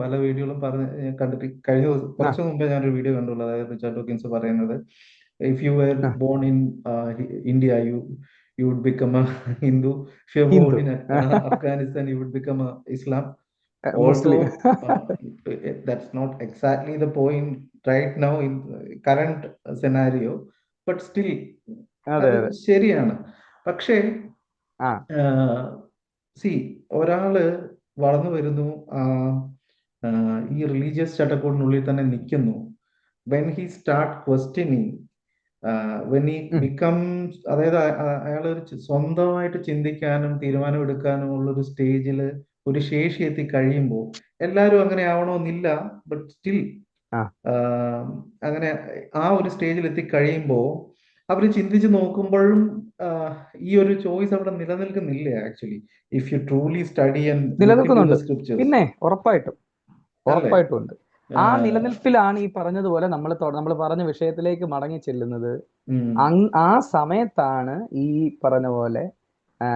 പല വീഡിയോകളും കണ്ടിട്ട് കുറച്ചു മുമ്പേ ഞാനൊരു വീഡിയോ കണ്ടുള്ളൂ. അതായത് റിച്ചാർഡ് ഡോക്കിൻസ് പറയുന്നത്, if you were born in India you would become a Hindu. If you're born in Afghanistan, you would become a Islam. Although that's not exactly the point right now in current scenario, but still അത് ശരിയാണ്. പക്ഷേ ഒരാള് വളർന്നു വരുന്നു, ഈ റിലീജിയസ് ചട്ടക്കൂടിനുള്ളിൽ തന്നെ നിൽക്കുന്നു. When he start questioning, when he ഉം. ബിക്കംസ്, അതായത് അയാൾ ഒരു സ്വന്തമായിട്ട് ചിന്തിക്കാനും തീരുമാനം എടുക്കാനും ഉള്ള ഒരു സ്റ്റേജിൽ ഒരു ശേഷി എത്തി കഴിയുമ്പോൾ, എല്ലാവരും അങ്ങനെ ആവണമെന്നില്ല, ബട്ട് സ്റ്റിൽ ആ അങ്ങനെ ആ ഒരു സ്റ്റേജിൽ എത്തി കഴിയുമ്പോൾ അവർ ചിന്തിച്ച് നോക്കുമ്പോഴും ഈ ഒരു ചോയ്സ് അവിടെ നിലനിൽക്കുന്നില്ല actually, if you truly study and look into the നിലനിൽക്കുന്നുണ്ട്. സ്ക്രിപ്റ്റേഴ്സ്. പിന്നെ ഉറപ്പായിട്ടും അല്ലേ? ഉറപ്പായിട്ടും ഉണ്ട്. ആ ആഹ് നിലനിൽപ്പിലാണ് ഈ പറഞ്ഞതുപോലെ നമ്മൾ പറഞ്ഞ വിഷയത്തിലേക്ക് മടങ്ങി ചെല്ലുന്നത്. ഉം ആ സമയത്താണ് ഈ പറഞ്ഞ പോലെ ആ,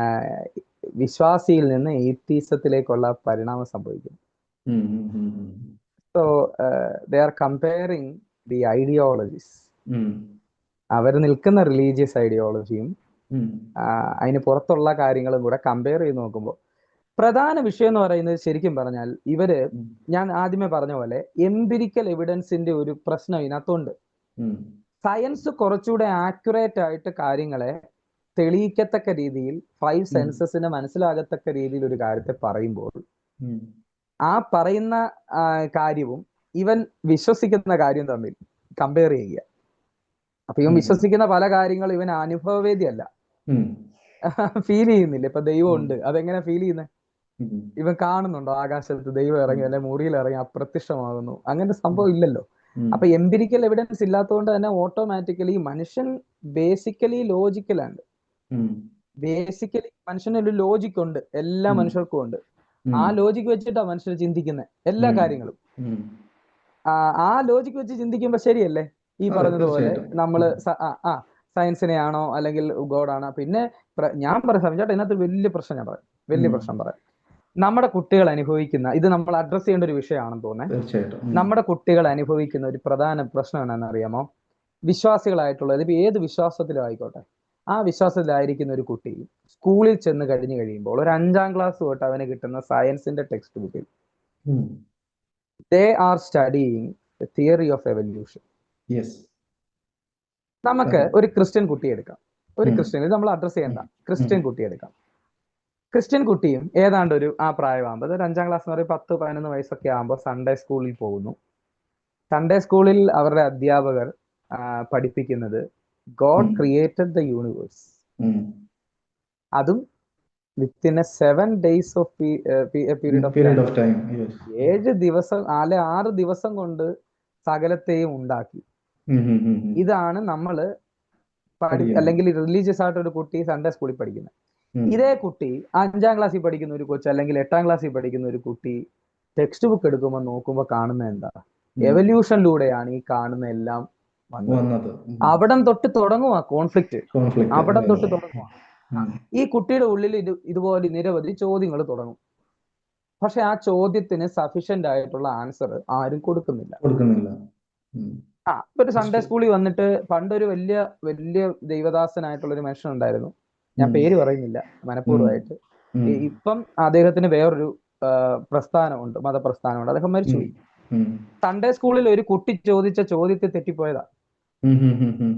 വിശ്വാസിയിൽ നിന്ന് എയ്ത്തീസത്തിലേക്കുള്ള പരിണാമം സംഭവിക്കുന്നത്. ഉം ഉം ഉം ഉം so they are comparing the ideologies. ഉം അവർ നിൽക്കുന്ന റിലീജിയസ് ഐഡിയോളജിയും ഉം അതിന് പുറത്തുള്ള കാര്യങ്ങളും കൂടെ കമ്പയർ ചെയ്ത് നോക്കുമ്പോൾ പ്രധാന വിഷയം എന്ന് പറയുന്നത്, ശരിക്കും പറഞ്ഞാൽ ഇവര്, ഉം ഞാൻ ആദ്യമേ പറഞ്ഞ പോലെ, എംപിരിക്കൽ എവിഡൻസിന്റെ ഒരു പ്രശ്നം ഇതിനകത്തുണ്ട്. ഉം സയൻസ് കുറച്ചുകൂടെ ആക്യുറേറ്റ് ആയിട്ട് കാര്യങ്ങളെ തെളിയിക്കത്തക്ക രീതിയിൽ, 5 ഉം സെൻസസിന് മനസ്സിലാകത്തക്ക രീതിയിൽ ഒരു കാര്യത്തെ പറയുമ്പോൾ, ഉം ആ പറയുന്ന കാര്യവും ഇവൻ വിശ്വസിക്കുന്ന കാര്യം തമ്മിൽ കമ്പയർ ചെയ്യുക. അപ്പൊ ഇവൻ ഉം വിശ്വസിക്കുന്ന പല കാര്യങ്ങളും ഇവൻ അനുഭവവേദ്യല്ല, ഉം ഫീൽ ചെയ്യുന്നില്ല. ഇപ്പൊ ദൈവം ഉം ഉണ്ട്, അതെങ്ങനെ ഫീൽ ചെയ്യുന്നത്? ഉം ഇവൻ കാണുന്നുണ്ടോ ആകാശത്ത് ദൈവം ഇറങ്ങി, അല്ലെ മുറിയിൽ ഇറങ്ങി അപ്രത്യക്ഷമാകുന്നു? അങ്ങനെ സംഭവം ഇല്ലല്ലോ. ഉം അപ്പൊ എംപിരിക്കൽ എവിഡൻസ് ഇല്ലാത്തതുകൊണ്ട് തന്നെ ഓട്ടോമാറ്റിക്കലി മനുഷ്യൻ ബേസിക്കലി ലോജിക്കലാണ്. ഉം ബേസിക്കലി മനുഷ്യന് ഒരു ലോജിക് ഉണ്ട്, എല്ലാ ഉം മനുഷ്യർക്കും ഉണ്ട്. ഉം ആ ലോജിക് വെച്ചിട്ടാണ് മനുഷ്യർ ചിന്തിക്കുന്നത് എല്ലാ ഉം കാര്യങ്ങളും. ഉം ആ ലോജിക് വെച്ച് ചിന്തിക്കുമ്പോൾ ശരിയല്ലേ ഈ അതെ, പറഞ്ഞതുപോലെ തീർച്ചയായിട്ടും. നമ്മള് സയൻസിനെയാണോ അല്ലെങ്കിൽ ഗോഡാണോ? പിന്നെ ഞാൻ പറയാം ചേട്ടാ, ഇതിനകത്ത് വലിയ പ്രശ്നം ഞാൻ പറയാം, വലിയ ഉം പ്രശ്നം പറയാം. നമ്മുടെ കുട്ടികൾ അനുഭവിക്കുന്ന, ഇത് നമ്മൾ അഡ്രസ് ചെയ്യേണ്ട ഒരു വിഷയമാണെന്ന് തോന്നുന്നത്. തീർച്ചയായിട്ടും. നമ്മുടെ കുട്ടികൾ അനുഭവിക്കുന്ന ഒരു പ്രധാന പ്രശ്നം എന്നാണെന്ന് അറിയാമോ? വിശ്വാസികളായിട്ടുള്ളത്, ഇപ്പൊ ഏത് വിശ്വാസത്തിലും ആയിക്കോട്ടെ, ആ വിശ്വാസത്തിലായിരിക്കുന്ന ഒരു കുട്ടി സ്കൂളിൽ ചെന്ന് കഴിഞ്ഞു കഴിയുമ്പോൾ ഒരു 5ാം ക്ലാസ് തൊട്ട് അവന് കിട്ടുന്ന സയൻസിന്റെ ടെക്സ്റ്റ് ബുക്കിൽ ഉം they are studying the theory of evolution. Yes. നമുക്ക് അതെ. ഒരു ക്രിസ്ത്യൻ കുട്ടിയെ എടുക്കാം. ഒരു ഉം ക്രിസ്ത്യൻ, ഇത് നമ്മൾ അഡ്രസ് ചെയ്യേണ്ട ഉം ക്രിസ്ത്യൻ കുട്ടിയെ എടുക്കാം. ക്രിസ്ത്യൻ കുട്ടിയും ഏതാണ്ട് ഒരു ആ പ്രായമാകുമ്പോൾ, ഒരു 5ാം ക്ലാസ് എന്ന് പറയുമ്പോൾ 10-11 വയസ്സൊക്കെ ആകുമ്പോൾ സൺഡേ സ്കൂളിൽ പോകുന്നു. സൺഡേ സ്കൂളിൽ അവരുടെ അധ്യാപകർ പഠിപ്പിക്കുന്നത് ഗോഡ് ഉം ക്രിയേറ്റഡ് ദ യൂണിവേഴ്സ്, ഉം അതും within A 7 days of period of period time. Of time. Yes. 7 ദിവസം അല്ലെ 6 ദിവസം കൊണ്ട് സകലത്തെയും ഉണ്ടാക്കി. ഇതാണ് നമ്മൾ പഠിക്കുന്നത്. അല്ലെങ്കിൽ റിലീജിയസ് ആയിട്ട് ഒരു കുട്ടി സൺഡേ സ്കൂളിൽ പഠിക്കുന്നത്. ഉം ഇതേ കുട്ടി 5ാം ക്ലാസ്സിൽ പഠിക്കുന്ന ഒരു കൊച്ച്, അല്ലെങ്കിൽ 8ാം ക്ലാസ്സിൽ പഠിക്കുന്ന ഒരു കുട്ടി ടെക്സ്റ്റ് ബുക്ക് എടുക്കുമ്പോൾ നോക്കുമ്പോൾ കാണുന്നത് എന്താ? ഉം എവല്യൂഷനിലൂടെയാണ് ഈ കാണുന്ന എല്ലാം വന്നത്. വന്നത്. അവിടം തൊട്ട് തുടങ്ങുക കോൺഫ്ലിക്റ്റ്, കോൺഫ്ലിക്റ്റ്. അവിടം അതെ, തൊട്ട് അതെ. തുടങ്ങുക. ഉം ഈ കുട്ടിയുടെ ഉള്ളിൽ ഇതുപോലെ നിരവധി ചോദ്യങ്ങൾ തുടങ്ങും. പക്ഷെ ആ ചോദ്യത്തിന് സഫീഷ്യന്റ് ആയിട്ടുള്ള ആൻസർ ആരും കൊടുക്കുന്നില്ല. കൊടുക്കുന്നില്ല. ഉം ഇപ്പൊ ഒരു സൺഡേ സ്കൂളിൽ വന്നിട്ട്, പണ്ടൊരു വലിയ വലിയ ദൈവദാസനായിട്ടുള്ള ഒരു മനുഷ്യൻ ഉണ്ടായിരുന്നു, ഞാൻ ഉം പേര് പറയുന്നില്ല ഉം മനഃപൂർവ്വമായിട്ട്. ഉം ഇപ്പം അദ്ദേഹത്തിന് വേറൊരു പ്രസ്ഥാനമുണ്ട്, മതപ്രസ്ഥാനമുണ്ട്, അദ്ദേഹം ഉം മരിച്ചുപോയി. ഉം സൺഡേ സ്കൂളിൽ ഒരു കുട്ടി ചോദിച്ച ചോദ്യത്തിൽ തെറ്റിപ്പോയതാ. ഉം ഉം ഉം ഉം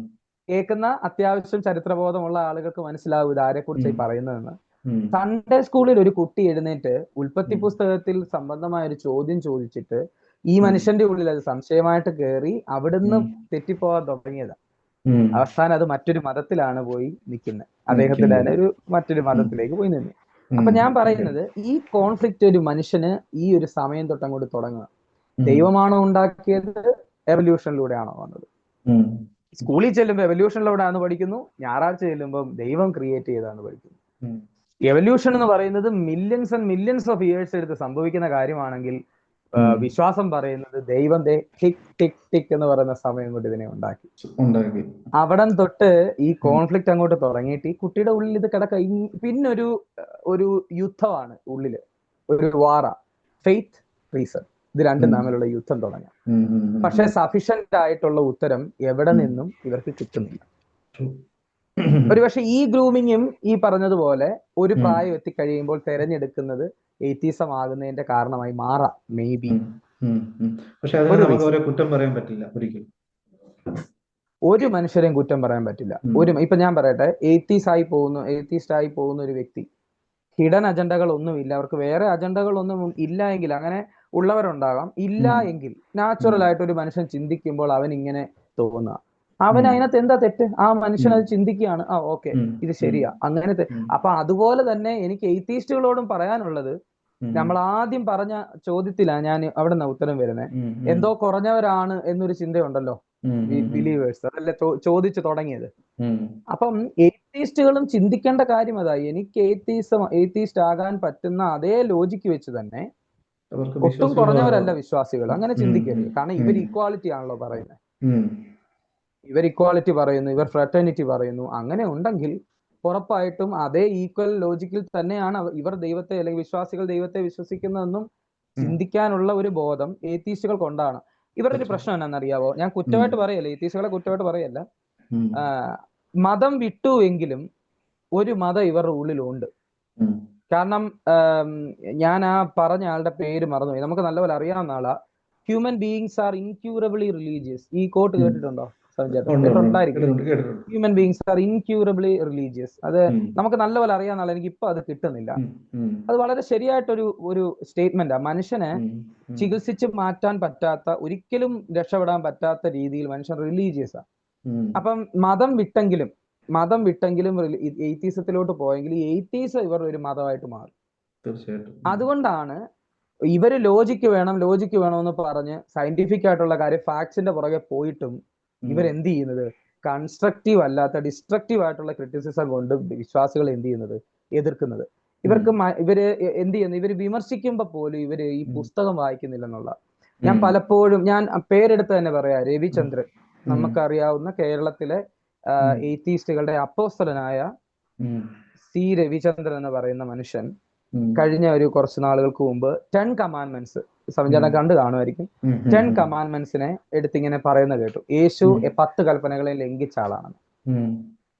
കേൾക്കുന്ന അത്യാവശ്യം ചരിത്രബോധമുള്ള ആളുകൾക്ക് മനസ്സിലാവും ഇത് ആരെക്കുറിച്ചായി പറയുന്നതെന്ന്. ഉം സൺഡേ സ്കൂളിൽ ഒരു കുട്ടി എഴുന്നേറ്റ് ഉൽപ്പത്തി ഉം പുസ്തകത്തിൽ സംബന്ധമായ ഒരു ചോദ്യം ചോദിച്ചിട്ട് ഈ ഉം മനുഷ്യന്റെ ഉള്ളിൽ അത് സംശയമായിട്ട് കയറി അവിടുന്ന് ഉം തെറ്റിപ്പോകാൻ തുടങ്ങിയതാ. ഉം അവസാനം അത് മറ്റൊരു മതത്തിലാണ് പോയി നിൽക്കുന്നത്. അദ്ദേഹത്തിന്റെ നിൽക്കുന്നത്. തന്നെ ഒരു മറ്റൊരു ഉം മതത്തിലേക്ക് പോയി നിന്നു. ഉം അപ്പൊ ഞാൻ ഓക്കെ. പറയുന്നത്, ഈ കോൺഫ്ലിക്റ്റ് ഒരു മനുഷ്യന് ഈ ഒരു സമയം തൊട്ടങ്ങോട്ട് തുടങ്ങുക. ഉം ദൈവമാണോ ഉണ്ടാക്കിയത്, എവല്യൂഷനിലൂടെയാണോ വന്നത്? ഉം സ്കൂളിൽ ചെല്ലുമ്പോൾ എവല്യൂഷനിലൂടെയാണ് പഠിക്കുന്നു, ഞായറാഴ്ച ചെല്ലുമ്പോൾ ദൈവം ക്രിയേറ്റ് ചെയ്താണ് പഠിക്കുന്നു. ഉം എവല്യൂഷൻ എന്ന് പറയുന്നത് millions and millions of years എടുത്ത് സംഭവിക്കുന്ന കാര്യമാണെങ്കിൽ, ഉം വിശ്വാസം പറയുന്നത് ദൈവം ടിക് ടിക് ടിക് എന്ന് പറയുന്ന സമയം കൊണ്ട് ഇതിനെ ഉണ്ടാക്കി. ഉണ്ടാക്കി. അവിടം തൊട്ട് ഈ ഉം കോൺഫ്ലിക്റ്റ് അങ്ങോട്ട് തുടങ്ങിയിട്ട് ഈ കുട്ടിയുടെ ഉള്ളിൽ ഇത് കിടക്ക. പിന്നൊരു ഒരു യുദ്ധമാണ് ഉള്ളില്, ഒരു വാറ, ഫെയ്ത്ത്, റീസൺ, ഇത് രണ്ടും ഉം തമ്മിലുള്ള യുദ്ധം തുടങ്ങാം. ഉം ഉം ഉം പക്ഷെ സഫീഷ്യന്റ് ആയിട്ടുള്ള ഉത്തരം എവിടെ ഉം നിന്നും ഇവർക്ക് കിട്ടുന്നില്ല. True. ഒരുപക്ഷെ ഈ ഗ്രൂമിങ്ങും ഈ പറഞ്ഞതുപോലെ ഒരു ഉം പ്രായം എത്തിക്കഴിയുമ്പോൾ തെരഞ്ഞെടുക്കുന്നത് എയ്ത്തീസം ആകുന്നതിന്റെ കാരണമായി മാറാം, മേ ബി. ഉം ഉം ഉം. പക്ഷെ അതിന് ഒരു നമുക്ക് റീസൺ, അവരെ കുറ്റം പറയാൻ പറ്റില്ല ഒരിക്കലും. ഒരു മനുഷ്യരെയും കുറ്റം പറയാൻ പറ്റില്ല. ഉം ഇപ്പൊ ഞാൻ പറയട്ടെ, എയ്ത്തീസ്റ്റ് ആയി പോകുന്ന ഒരു വ്യക്തി, ഹിഡൻ അജണ്ടകൾ ഒന്നുമില്ല, അവർക്ക് വേറെ അജണ്ടകൾ ഒന്നും ഇല്ല എങ്കിൽ, അങ്ങനെ ഉള്ളവരുണ്ടാകാം. ഇല്ല എങ്കിൽ നാച്ചുറൽ ആയിട്ട് ഒരു മനുഷ്യൻ ചിന്തിക്കുമ്പോൾ അവൻ ഇങ്ങനെ തോന്നുക, അവൻ അതിനകത്ത് എന്താ തെറ്റ്? ആ മനുഷ്യൻ അത് ചിന്തിക്കുകയാണ്, ആ ഓക്കെ ഇത് ശരിയാ അങ്ങനെ. അപ്പൊ അതുപോലെ തന്നെ എനിക്ക് എയ്ത്തീസ്റ്റുകളോടും പറയാനുള്ളത്, നമ്മൾ ആദ്യം പറഞ്ഞ ചോദ്യത്തിലാ ഞാൻ അവിടെ നിന്ന് ഉത്തരം വരുന്നത്. എന്തോ കുറഞ്ഞവരാണ് എന്നൊരു ചിന്തയുണ്ടല്ലോ ബിലീവേഴ്സ്, അതല്ലേ ചോദിച്ചു തുടങ്ങിയത്. അപ്പം എയ്ത്തീസ്റ്റുകളും ചിന്തിക്കേണ്ട കാര്യം അതായി, എനിക്ക് എയ്ത്തീസ്റ്റ് ആകാൻ പറ്റുന്ന അതേ ലോജിക്ക് വെച്ച് തന്നെ ഒട്ടും കുറഞ്ഞവരല്ല വിശ്വാസികൾ, അങ്ങനെ ചിന്തിക്കരുത്. കാരണം ഇവർ ഇക്വാളിറ്റി ആണല്ലോ പറയുന്നത്, ഇവർ ഇക്വാളിറ്റി പറയുന്നു, ഇവർ ഫ്രട്ടേണിറ്റി പറയുന്നു. അങ്ങനെ ഉണ്ടെങ്കിൽ ഉറപ്പായിട്ടും അതേ ഈക്വൽ ലോജിക്കിൽ തന്നെയാണ് ഇവർ ദൈവത്തെ, അല്ലെങ്കിൽ വിശ്വാസികൾ ദൈവത്തെ വിശ്വസിക്കുന്നതെന്നും ചിന്തിക്കാനുള്ള ഒരു ബോധം എയ്ത്തീസ്റ്റുകൾ കൊണ്ടാണ്. ഇവരുടെ ഒരു പ്രശ്നം എന്നാണെന്നറിയാവോ? ഞാൻ കുറ്റമായിട്ട് പറയല്ല, എയ്ത്തീസ്റ്റുകളെ കുറ്റമായിട്ട് പറയല്ല. മതം വിട്ടു എങ്കിലും ഒരു മതം ഇവരുടെ ഉള്ളിലുണ്ട്. കാരണം ഞാൻ ആ പറഞ്ഞ ആളുടെ പേര് മറന്നുപോയി, നമുക്ക് നല്ലപോലെ അറിയാവുന്ന ആളാ. Human beings are incurably religious. ഈ കോട്ട് കേട്ടിട്ടുണ്ടോ കേട്ടിട്ടുണ്ടായിരിക്കും. Human beings are incurably religious. അത് നമുക്ക് നല്ലപോലെ അറിയാവുന്ന ആൾ, എനിക്ക് ഇപ്പൊ അത് കിട്ടുന്നില്ല. അത് വളരെ ശരിയായിട്ടൊരു ഒരു സ്റ്റേറ്റ്മെന്റാ. മനുഷ്യനെ ചികിത്സിച്ച് മാറ്റാൻ പറ്റാത്ത, ഒരിക്കലും രക്ഷപ്പെടാൻ പറ്റാത്ത രീതിയിൽ മനുഷ്യൻ റിലീജിയസാ. അപ്പം മതം വിട്ടെങ്കിലും എയ്ത്തീസത്തിലോട്ട് പോയെങ്കിൽ ഈ എയ്ത്തീസം ഇവരുടെ ഒരു മതമായിട്ട് മാറും. അതുകൊണ്ടാണ് ഇവര് ലോജിക്ക് വേണമെന്ന് പറഞ്ഞ് സയന്റിഫിക് ആയിട്ടുള്ള കാര്യം, ഫാക്ട്സിന്റെ പുറകെ പോയിട്ടും ഇവരെന്ത് ചെയ്യുന്നത്? കൺസ്ട്രക്റ്റീവ് അല്ലാത്ത ഡിസ്ട്രക്റ്റീവ് ആയിട്ടുള്ള ക്രിറ്റിസിസം കൊണ്ട് വിശ്വാസികൾ എന്ത് ചെയ്യുന്നത്? എതിർക്കുന്നത്. ഇവര് എന്ത് ചെയ്യുന്നു? ഇവര് വിമർശിക്കുമ്പോ പോലും ഇവര് ഈ പുസ്തകം വായിക്കുന്നില്ലെന്നുള്ള. ഞാൻ പലപ്പോഴും, ഞാൻ പേരെടുത്ത് തന്നെ പറയാം, രവിചന്ദ്രൻ, നമുക്കറിയാവുന്ന കേരളത്തിലെ എയ്ത്തീസ്റ്റുകളുടെ അപ്പോസ്തലനായ സി രവിചന്ദ്രൻ എന്ന് പറയുന്ന മനുഷ്യൻ കഴിഞ്ഞ ഒരു കുറച്ച് നാളുകൾക്ക് മുമ്പ് 10 കമാൻഡ്മെന്റ്സ് സംജാന കണ്ടു കാണുമായിരിക്കും. 10 കമാൻഡ്മെന്റ്സിനെ എടുത്തിങ്ങനെ പറയുന്ന കേട്ടു, യേശു 10 കൽപ്പനകളെ ലംഘിച്ച ആളാണെന്ന്.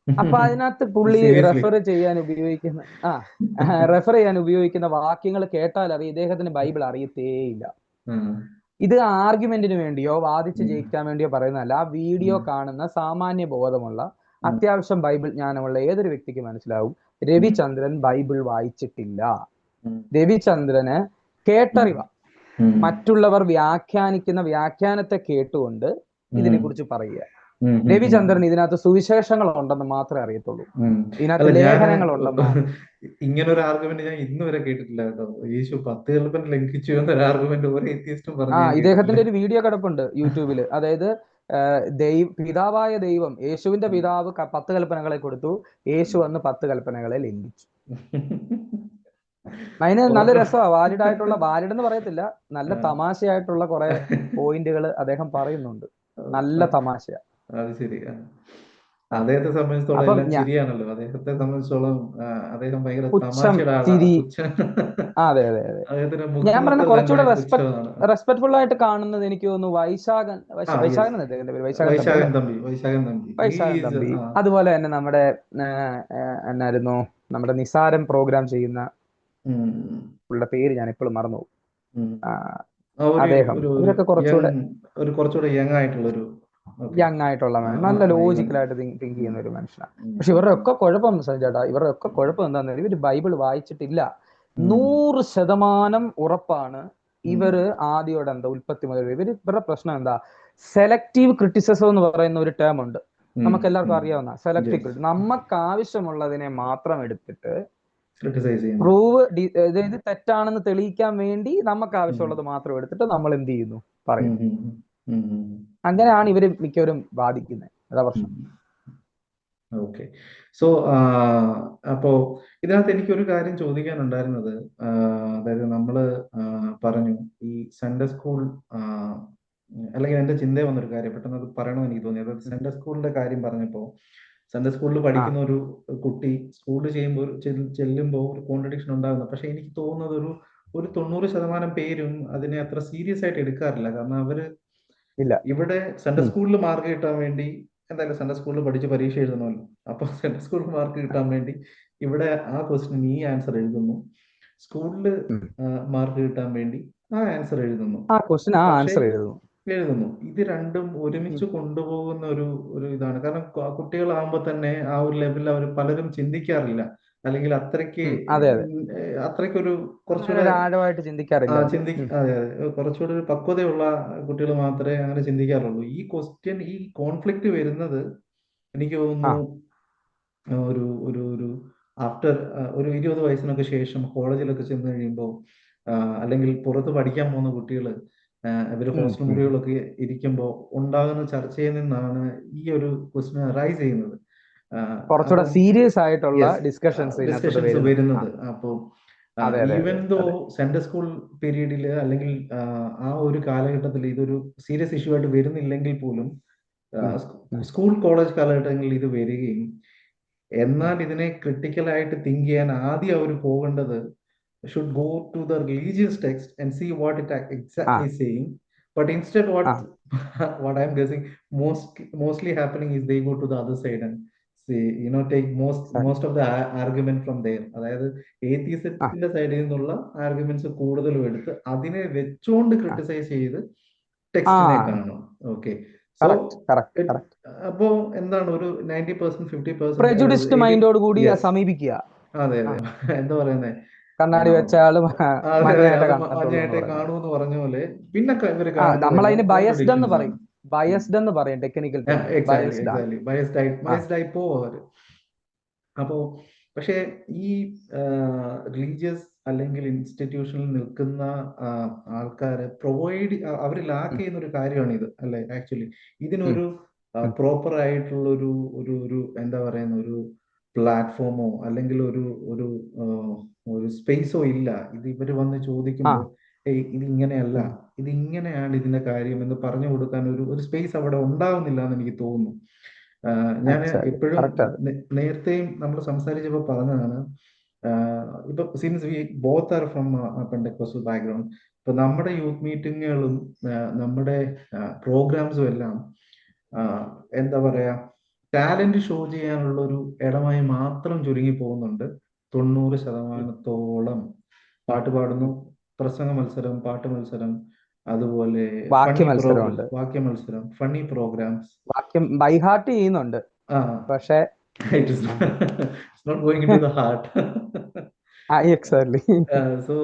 അപ്പൊ അതിനകത്ത് പുള്ളി റെഫർ ചെയ്യാൻ ഉപയോഗിക്കുന്ന വാക്യങ്ങൾ കേട്ടാൽ അറിയാം ഇദ്ദേഹത്തിന് ബൈബിൾ അറിയത്തേയില്ല. ഇത് ആർഗ്യുമെന്റിന് വേണ്ടിയോ വാദിച്ച് ജയിക്കാൻ വേണ്ടിയോ പറയുന്നതല്ല. ആ വീഡിയോ കാണുന്ന സാമാന്യ ബോധമുള്ള, അത്യാവശ്യം ബൈബിൾ ജ്ഞാനമുള്ള ഏതൊരു വ്യക്തിക്ക് മനസ്സിലാവും രവിചന്ദ്രൻ ബൈബിൾ വായിച്ചിട്ടില്ല. രവിചന്ദ്രന് കേട്ടറിവ, മറ്റുള്ളവർ വ്യാഖ്യാനിക്കുന്ന വ്യാഖ്യാനത്തെ കേട്ടുകൊണ്ട് ഇതിനെ കുറിച്ച് പറയുക. രവിചന്ദ്രൻ ഇതിനകത്ത് സുവിശേഷങ്ങൾ ഉണ്ടെന്ന് മാത്രമേ അറിയത്തുള്ളൂ, ഇതിനകത്ത് ലേഖനങ്ങളുണ്ടെന്നോ. ഇങ്ങനൊരു ആർഗ്യുമെന്റ് ഞാൻ ഇന്ന് വരെ കേട്ടിട്ടില്ല കേട്ടോ. യേശു 10 കൽപ്പന ലംഘിച്ചു എന്നൊരു ആർഗ്യുമെന്റ് ഒരു എത്തിയസ്റ്റും പറഞ്ഞു. ഇദ്ദേഹത്തിന്റെ ഒരു വീഡിയോ കിടപ്പുണ്ട് യൂട്യൂബില്. അതായത് പിതാവായ ദൈവം, യേശുവിന്റെ പിതാവ് 10 കൽപ്പനകളെ കൊടുത്തു, യേശു വന്ന് 10 കൽപ്പനകളെ ലംഘിച്ചു. അതിന് നല്ല രസമാണ്. വാലിഡ് എന്ന് പറയത്തില്ല, നല്ല തമാശയായിട്ടുള്ള കുറെ പോയിന്റുകൾ അദ്ദേഹം പറയുന്നുണ്ട്. നല്ല തമാശയാ. അത് ശരി. അദ്ദേഹത്തെ സംബന്ധിച്ചിടത്തോളം ശരിയാണല്ലോ. അദ്ദേഹത്തെ സംബന്ധിച്ചിടത്തോളം അദ്ദേഹം ഭയങ്കര തമാശയുടെ ആളാണ്. അതെ. ഞാൻ പറഞ്ഞ കുറച്ചുകൂടെ റെസ്പെക്ട്ഫുൾ ആയിട്ട് കാണുന്നത് എനിക്ക് തോന്നുന്നു വൈശാഖൻ തമ്പി. അതുപോലെ തന്നെ നമ്മുടെ എന്നായിരുന്നു, നമ്മുടെ നിസാരം പ്രോഗ്രാം ചെയ്യുന്ന ഉള്ള പേര് ഞാൻ എപ്പോഴും മറന്നു പോകും. അദ്ദേഹം, ഇവരൊക്കെ കുറച്ചുകൂടെ യങ് ആയിട്ടുള്ള നല്ല ലോജിക്കലായിട്ട് തിങ്ക് ചെയ്യുന്ന ഒരു മനുഷ്യനാണ്. പക്ഷെ ഇവരുടെ ഒക്കെ കുഴപ്പം സഞ്ജേട്ടാ, ഇവരുടെ ഒക്കെ കുഴപ്പം എന്താണെന്ന് പറയുക, ഇവര് ബൈബിൾ വായിച്ചിട്ടില്ല. 100% ഉറപ്പാണ്. ഇവര് ആദ്യോടെ എന്താ ഉൽപ്പത്തി മുതൽ ഇവരുടെ പ്രശ്നം എന്താ? സെലക്റ്റീവ് ക്രിറ്റിസിസം എന്ന് പറയുന്ന ഒരു ടേം ഉണ്ട്, നമുക്ക് എല്ലാവർക്കും അറിയാവുന്ന സെലക്റ്റീവ് ക്രിറ്റിസിസം. നമുക്ക് ആവശ്യമുള്ളതിനെ മാത്രം എടുത്തിട്ട് പ്രൂവ്, ഇത് തെറ്റാണെന്ന് തെളിയിക്കാൻ വേണ്ടി നമുക്ക് ആവശ്യമുള്ളത് മാത്രം എടുത്തിട്ട് നമ്മൾ എന്ത് ചെയ്യുന്നു? പറയുന്നു. അങ്ങനെയാണ് ഇവര് മിക്കവരും വാദിക്കുന്നത്. അതാ പ്രശ്നം. ഓക്കെ. സോ അപ്പോ ഇതിനകത്ത് എനിക്കൊരു കാര്യം ചോദിക്കാനുണ്ടായിരുന്നത്, അതായത് നമ്മള് പറഞ്ഞു ഈ സൺഡേ സ്കൂൾ, അല്ലെങ്കിൽ എന്റെ ചിന്തയിൽ വന്നൊരു കാര്യം പെട്ടെന്ന് അത് പറയണമെന്ന് എനിക്ക് തോന്നി. അതായത് സൺഡേ സ്കൂളിന്റെ കാര്യം പറഞ്ഞപ്പോ, സൺഡേ സ്കൂളിൽ പഠിക്കുന്ന ഒരു കുട്ടി സ്കൂളിൽ ചെല്ലുമ്പോൾ ഒരു കോൺട്രഡിക്ഷൻ ഉണ്ടാകുന്നു. പക്ഷെ എനിക്ക് തോന്നുന്നത് ഒരു 90% പേരും അതിനെ അത്ര സീരിയസ് ആയിട്ട് എടുക്കാറില്ല. കാരണം അവര് ഇവിടെ സൺഡേ സ്കൂളിൽ മാർക്ക് കിട്ടാൻ വേണ്ടി, എന്തായാലും സൺഡേ സ്കൂളിൽ പഠിച്ച് പരീക്ഷ എഴുതണമല്ലോ, അപ്പൊ സൺഡേ സ്കൂളിൽ മാർക്ക് കിട്ടാൻ വേണ്ടി ഇവിടെ ആ ക്വസ്റ്റിന് ഈ ആൻസർ എഴുതുന്നു, സ്കൂളിൽ മാർക്ക് കിട്ടാൻ വേണ്ടി ആ ആൻസർ എഴുതുന്നു. ഇത് രണ്ടും ഒരുമിച്ച് കൊണ്ടുപോകുന്ന ഒരു ഇതാണ്. കാരണം കുട്ടികളാകുമ്പോൾ തന്നെ ആ ഒരു ലെവലിൽ അവർ പലരും ചിന്തിക്കാറില്ല. അല്ലെങ്കിൽ അത്രയ്ക്ക് അതെ അതെ, അത്രയ്ക്കൊരു അങ്ങനെ കുറച്ചുകൂടെ ഒരു ആഴമായിട്ട് ചിന്തിക്കാറില്ല അവര്. അതെ അതെ, കുറച്ചുകൂടെ ഒരു പക്വതയുള്ള കുട്ടികൾ മാത്രമേ അങ്ങനെ ചിന്തിക്കാറുള്ളൂ. ഈ ക്വസ്റ്റ്യൻ, ഈ കോൺഫ്ലിക്റ്റ് വരുന്നത് എനിക്ക് ആ തോന്നുന്നു ഒരു ഒരു ഒരു ആഫ്റ്റർ ഒരു 20 വയസ്സിനൊക്കെ ശേഷം കോളേജിലൊക്കെ ചെന്ന് കഴിയുമ്പോൾ, അല്ലെങ്കിൽ പുറത്ത് പഠിക്കാൻ പോകുന്ന കുട്ടികൾ ഇവർ ഉം, ഹോസ്റ്റൽ ഉം. മുറികളിലൊക്കെ ഇരിക്കുമ്പോൾ ഉണ്ടാകുന്ന ചർച്ചയിൽ നിന്നാണ് ഈ ഒരു ക്വസ്റ്റ്യൻ റൈസ് ചെയ്യുന്നത്. കുറച്ചുകൂടെ അപ്പം സീരിയസ് ആയിട്ടുള്ള യെസ്, ഡിസ്കഷൻസ് ഇതിനകത്തോട്ട് ഡിസ്കഷൻസ് വരുന്നത്. ആ വരുന്നത്. അപ്പോൾ അതെ അതെ ഈവൻ അതെ ദോ അതെ. സെൻട്രൽ സ്കൂൾ പീരീഡിൽ, അല്ലെങ്കിൽ ആ ഒരു കാലഘട്ടത്തിൽ ഇതൊരു സീരിയസ് ഇഷ്യൂ ആയിട്ട് വരുന്നില്ലെങ്കിൽ പോലും ഉം, ഉം, സ്കൂൾ കോളേജ് കാലഘട്ടങ്ങളിൽ ഇത് വരികയും, ഉം. എന്നാൽ ഇതിനെ ക്രിട്ടിക്കലായിട്ട് തിങ്ക് ചെയ്യാൻ ആദ്യം അവർ പോകേണ്ടത് should go to the religious text and see what it ആ exactly saying. But instead, what ആ what I'm guessing, mostly happening is they go to the other side and say, take most of the argument from there. അതായത് ആ ഏത്തിയസത്തിന്റെ സൈഡിൽ നിന്നുള്ള ആർഗ്യുമെന്റ്സ് കൂടുതലും എടുത്ത് അതിനെ വെച്ചുകൊണ്ട് ആ ക്രിട്ടിസൈസ് ചെയ്ത് ആ ടെക്സ്റ്റിനെ കാണും. Okay, so correct correct correct. അപ്പോ എന്താണ്, ഒരു 90%, 50%, പ്രജുഡിസ്ഡ് 80. മൈൻഡോട് കൂടി യെസ്, സമീപിക്കുക. അതെ ആ അതെ. എന്താ പറയുന്നത്, കണ്ണാടി വെച്ച ആള് അതെ അതെ, മഞ്ഞയായിട്ടേ അത് കണ്ടിട്ടുള്ളൂ എന്ന് മഞ്ഞായിട്ടേ പറയുന്ന പോലെ. കാണൂ എന്ന് പറഞ്ഞ പോലെ. പിന്നെ ഇവര് ആ കാണുന്നത് എല്ലാം നമ്മളതിന് ബയസ്ഡ് എന്ന് കോൺട്രഡിക്ഷൻസ് ആണ്. പറയും. ബയസ്ഡ് എന്ന് പറയും ടെക്നിക്കൽ ടേമിൽ. എക്സാക്ട്ലി ബയസ്ഡ് ആണ്. എക്സാക്ട്ലി, ആ ബയസ്ഡ് ആയി പോവും അവര്. അപ്പോ പക്ഷേ ഈ റിലീജിയസ് അല്ലെങ്കിൽ ഇൻസ്റ്റിറ്റ്യൂഷനിൽ നിൽക്കുന്ന ആൾക്കാരെ അവർ ലാക്ക് ഉം, ചെയ്യുന്ന ഒരു കാര്യമാണ് ഇത്, അല്ലെ? ആക്ച്വലി ഉം, ഇതിനൊരു ഉം. പ്രോപ്പർ ആയിട്ടുള്ള ഒരു എന്താ പറയുന്ന ഒരു പ്ലാറ്റ്ഫോമോ അല്ലെങ്കിൽ ഒരു ആ, ഒരു സ്പേസോ ഇല്ല. ഇത് ഇവര് വന്ന് ആ ചോദിക്കുമ്പോൾ, ഏയ് ഇത് ഇങ്ങനെയല്ല, ഉം. ഇത് ഇങ്ങനെയാണ് ഇതിന്റെ കാര്യം എന്ന് പറഞ്ഞു കൊടുക്കാൻ ഒരു സ്പേസ് അവിടെ ഉണ്ടാവുന്നില്ല എന്ന് എനിക്ക് തോന്നുന്നു. ഞാൻ എക്സാക്ട്ലി എപ്പോഴും കറക്റ്റ് അത്. നേരത്തെയും നമ്മൾ സംസാരിച്ചപ്പോൾ പറഞ്ഞതാണ്, ഇപ്പൊ since we both are from Pentecostal background, ഇപ്പൊ നമ്മുടെ യൂത്ത് മീറ്റിങ്ങുകളും നമ്മുടെ പ്രോഗ്രാംസും എല്ലാം ആ, എന്താ പറയാ, ടാലന്റ് ഷോ ചെയ്യാനുള്ള ഒരു ഇടമായി മാത്രം ചുരുങ്ങി പോകുന്നുണ്ട്. 90%-ഓളം ഉം, പാട്ട് പാടുന്നു, ഉം. പ്രസംഗ മത്സരം, പാട്ട് മത്സരം, അതുപോലെ വാക്യ മത്സരമുണ്ട്. വാക്യ മത്സരം, ഫണ്ണി പ്രോഗ്രാംസ്. വാക്യം ബൈഹാർട്ട് ചെയ്യുന്നുണ്ട്. ആ, പക്ഷെ it is ആ it's not going into the heart. ആ എക്സാക്ട്ലി. സോ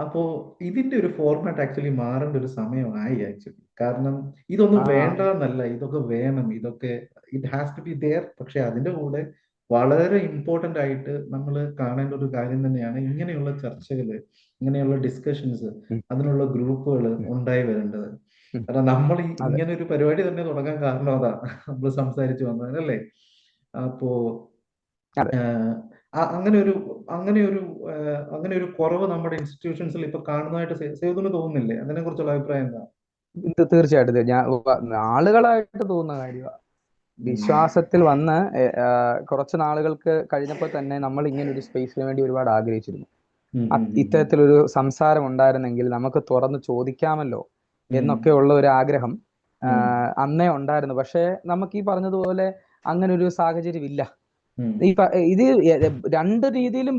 അപ്പോ ഇതിന്റെ ഒരു ഫോർമാറ്റ് ആക്ച്വലി മാറേണ്ട ഒരു സമയമായി ആക്ച്വലി. കാരണം ഇതൊന്നും ആ വേണ്ട എന്നല്ല, ഇതൊക്കെ വേണം, ഇതൊക്കെ it has to be there. പക്ഷെ അതിന്റെ കൂടെ വളരെ ഇമ്പോർട്ടന്റ് ആയിട്ട് നമ്മൾ കാണേണ്ട ഒരു കാര്യം തന്നെയാണ് ഇങ്ങനെയുള്ള ചർച്ചകള്, ഇങ്ങനെയുള്ള ഡിസ്കഷൻസ്, ഉം, അതിനുള്ള ഗ്രൂപ്പുകൾ ഉം, ഉണ്ടായി വരേണ്ടത്. ഉം. കാരണം നമ്മൾ അതെ. ഇങ്ങനെ ഒരു പരിപാടി തന്നെ തുടങ്ങാൻ കാരണം അതാ, നമ്മൾ സംസാരിച്ചു വന്നതല്ലേ. അപ്പോ അതെ. ആഹ് അങ്ങനെ ഒരു അങ്ങനെ ഒരു അങ്ങനെ ഒരു കുറവ് നമ്മുടെ ഇൻസ്റ്റിറ്റ്യൂഷൻസിൽ ഇപ്പൊ കാണുന്നതായിട്ട് സേതുവിന് തോന്നുന്നില്ലേ? അതിനെ കുറിച്ചുള്ള അഭിപ്രായം എന്താ? ഇത് തീർച്ചയായിട്ടും ആളുകളായിട്ട് തോന്നുന്ന കാര്യമാണ്. ഉം. വിശ്വാസത്തിൽ വന്ന് കുറച്ച് നാളുകൾക്ക് കഴിഞ്ഞപ്പോൾ തന്നെ നമ്മൾ ഇങ്ങനെ ഒരു സ്പേസിന് വേണ്ടി ഒരുപാട് ആഗ്രഹിച്ചിരുന്നു. ഉം, ഉം, ഉം, ഇത്തരത്തിലൊരു സംസാരം ഉണ്ടായിരുന്നെങ്കിൽ നമുക്ക് തുറന്ന് ചോദിക്കാമല്ലോ ഉം, എന്നൊക്കെയുള്ള ഒരു ആഗ്രഹം ഉം, അന്നേ ഉണ്ടായിരുന്നു. പക്ഷേ നമുക്ക് ഈ പറഞ്ഞതുപോലെ അങ്ങനെ ഒരു സാഹചര്യം ഇല്ല. ഉം, ഇത് രണ്ട് രീതിയിലും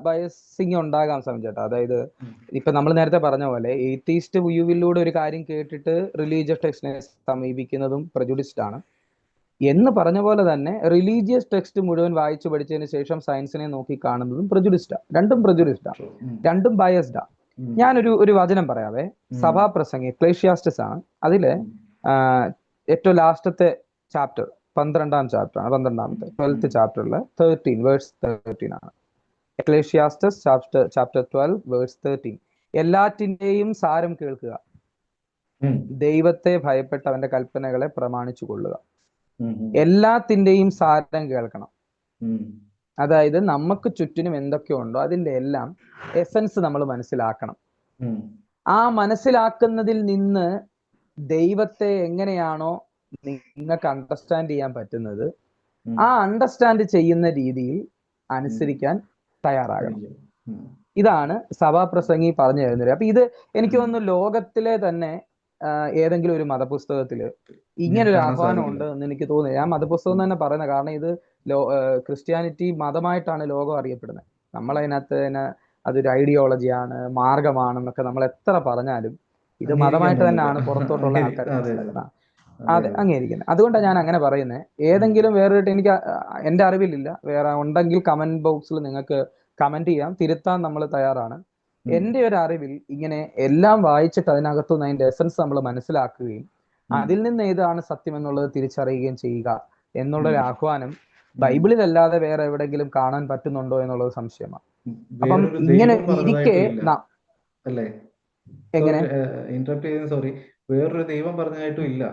ബയസിങ് ഉണ്ടാകാം സമചേട്ടാ. അതായത് ഉം, ഇപ്പൊ നമ്മൾ നേരത്തെ പറഞ്ഞ പോലെ എയ്ത്തീസ്റ്റ് വ്യൂവിലൂടെ ഒരു കാര്യം കേട്ടിട്ട് റിലീജിയസ് ടെക്സ്റ്റിനെ സമീപിക്കുന്നതും പ്രജുഡിസ്ഡ് ആണ്. എന്ന് പറഞ്ഞ പോലെ തന്നെ റിലീജിയസ് ടെക്സ്റ്റ് മുഴുവൻ വായിച്ചു പഠിച്ചതിന് ശേഷം സയൻസിനെ നോക്കി കാണുന്നതും പ്രജുഡിസ്റ്റാ. രണ്ടും true, പ്രജുഡിസ്റ്റാ, true. ഉം, രണ്ടും ബയസ്ഡാ. ഉം, ഞാനൊരു വചനം പറയാവേ. ഉം, സഭാപ്രസംഗി എക്ലേഷ്യാസ്റ്റസ് ആണ്. അതിലെ ഉം, ഏറ്റവും ലാസ്റ്റത്തെ ചാപ്റ്റർ 12ാം ചാപ്റ്റർ ആണ്. 12ാമത്തെ ഉം, 12th ചാപ്റ്ററിൽ 13 വേഴ്സ് 13 ആണ്. എക്ലേഷ്യാസ്റ്റസ് ചാപ്റ്റർ 12 വേഴ്സ് 13. എല്ലാറ്റിന്റെയും സാരം കേൾക്കുക, ഉം, ദൈവത്തെ ഭയപ്പെട്ട് അവന്റെ കൽപ്പനകളെ പ്രമാണിച്ചു കൊള്ളുക. ഉം, ഉം, എല്ലാത്തിന്റെയും സാരം കേൾക്കണം. ഉം, അതായത് നമുക്ക് ചുറ്റിനും എന്തൊക്കെയുണ്ടോ അതിന്റെ എല്ലാം എസൻസ് നമ്മൾ മനസ്സിലാക്കണം. ഉം, ആ മനസ്സിലാക്കുന്നതിൽ നിന്ന് ദൈവത്തെ എങ്ങനെയാണോ നിങ്ങൾക്ക് അണ്ടർസ്റ്റാൻഡ് ചെയ്യാൻ പറ്റുന്നത്, ഉം, ആ അണ്ടർസ്റ്റാൻഡ് ചെയ്യുന്ന രീതിയിൽ ഉം, അനുസരിക്കാൻ തയ്യാറാകണം. പഠിക്കാം. ഉം, ഇതാണ് സഭാപ്രസംഗി പറഞ്ഞു തരുന്നത്. അപ്പൊ ഇത് എനിക്ക് ഉം. തോന്നുന്നു ലോകത്തിലെ തന്നെ ഏതെങ്കിലും ഒരു മതപുസ്തകത്തില് ഞാൻ ഇങ്ങനൊരു കാണാൻ ആഹ്വാനം സാധിക്കില്ല. ഉണ്ട് എന്ന് എനിക്ക് തോന്നുന്നു. ഞാൻ മതപുസ്തകം ഉം, തന്നെ പറയുന്നത് കാരണം ഇത് ക്രിസ്ത്യാനിറ്റി മതമായിട്ടാണ് ലോകം അറിയപ്പെടുന്നത്. നമ്മളതിനകത്ത് തന്നെ അതൊരു ഐഡിയോളജിയാണ്, മാർഗമാണെന്നൊക്കെ നമ്മൾ എത്ര പറഞ്ഞാലും ഇത് അംഗീകരിക്കാൻ മതമായിട്ട് പോകുന്നില്ല. തന്നെയാണ് പുറത്തോട്ടുള്ള ആൾക്കാർ അതെ അതെ. മനസ്സിലാക്കുന്നത്. അതെ അതെ, അതെ. അംഗീകരിക്കുന്നത്. അതുകൊണ്ടാണ് ഞാൻ അങ്ങനെ പറയുന്നത്. ഏതെങ്കിലും വേറൊരു എനിക്ക് എൻ്റെ അറിവിലില്ല, വേറെ ഉണ്ടെങ്കിൽ കമന്റ് ബോക്സിൽ നിങ്ങൾക്ക് കമന്റ് ചെയ്യാം, തിരുത്താൻ നമ്മൾ തയ്യാറാണ്. ഉം, എൻ്റെ ഒരു അറിവിൽ ഇങ്ങനെ എല്ലാം വായിച്ചിട്ട് അതിനകത്തുനിന്ന് അതിന്റെ എസൻസ് നമ്മൾ മനസ്സിലാക്കുകയും ഉം, അതിൽ നിന്ന് ഏതാണ് സത്യം എന്നുള്ളത് തിരിച്ചറിയുകയും ചെയ്യുക എന്നുള്ള ഉം, ഒരു ആഹ്വാനം ഉം. ബൈബിളിലല്ലാതെ വേറെ എവിടെയെങ്കിലും കാണാൻ പറ്റുന്നുണ്ടോ എന്നുള്ളത് സംശയമാണ്. അപ്പം വേറൊരു ഇങ്ങനെ ദൈവം ഇരിക്കെ പറഞ്ഞതായിട്ടും ഇല്ല അല്ലേ? സോറി, എങ്ങനെ ഇന്ററപ്റ്റ് ചെയ്യുന്നത് സോറി. വേറൊരു ദൈവം പറഞ്ഞതായിട്ടും ഇല്ല.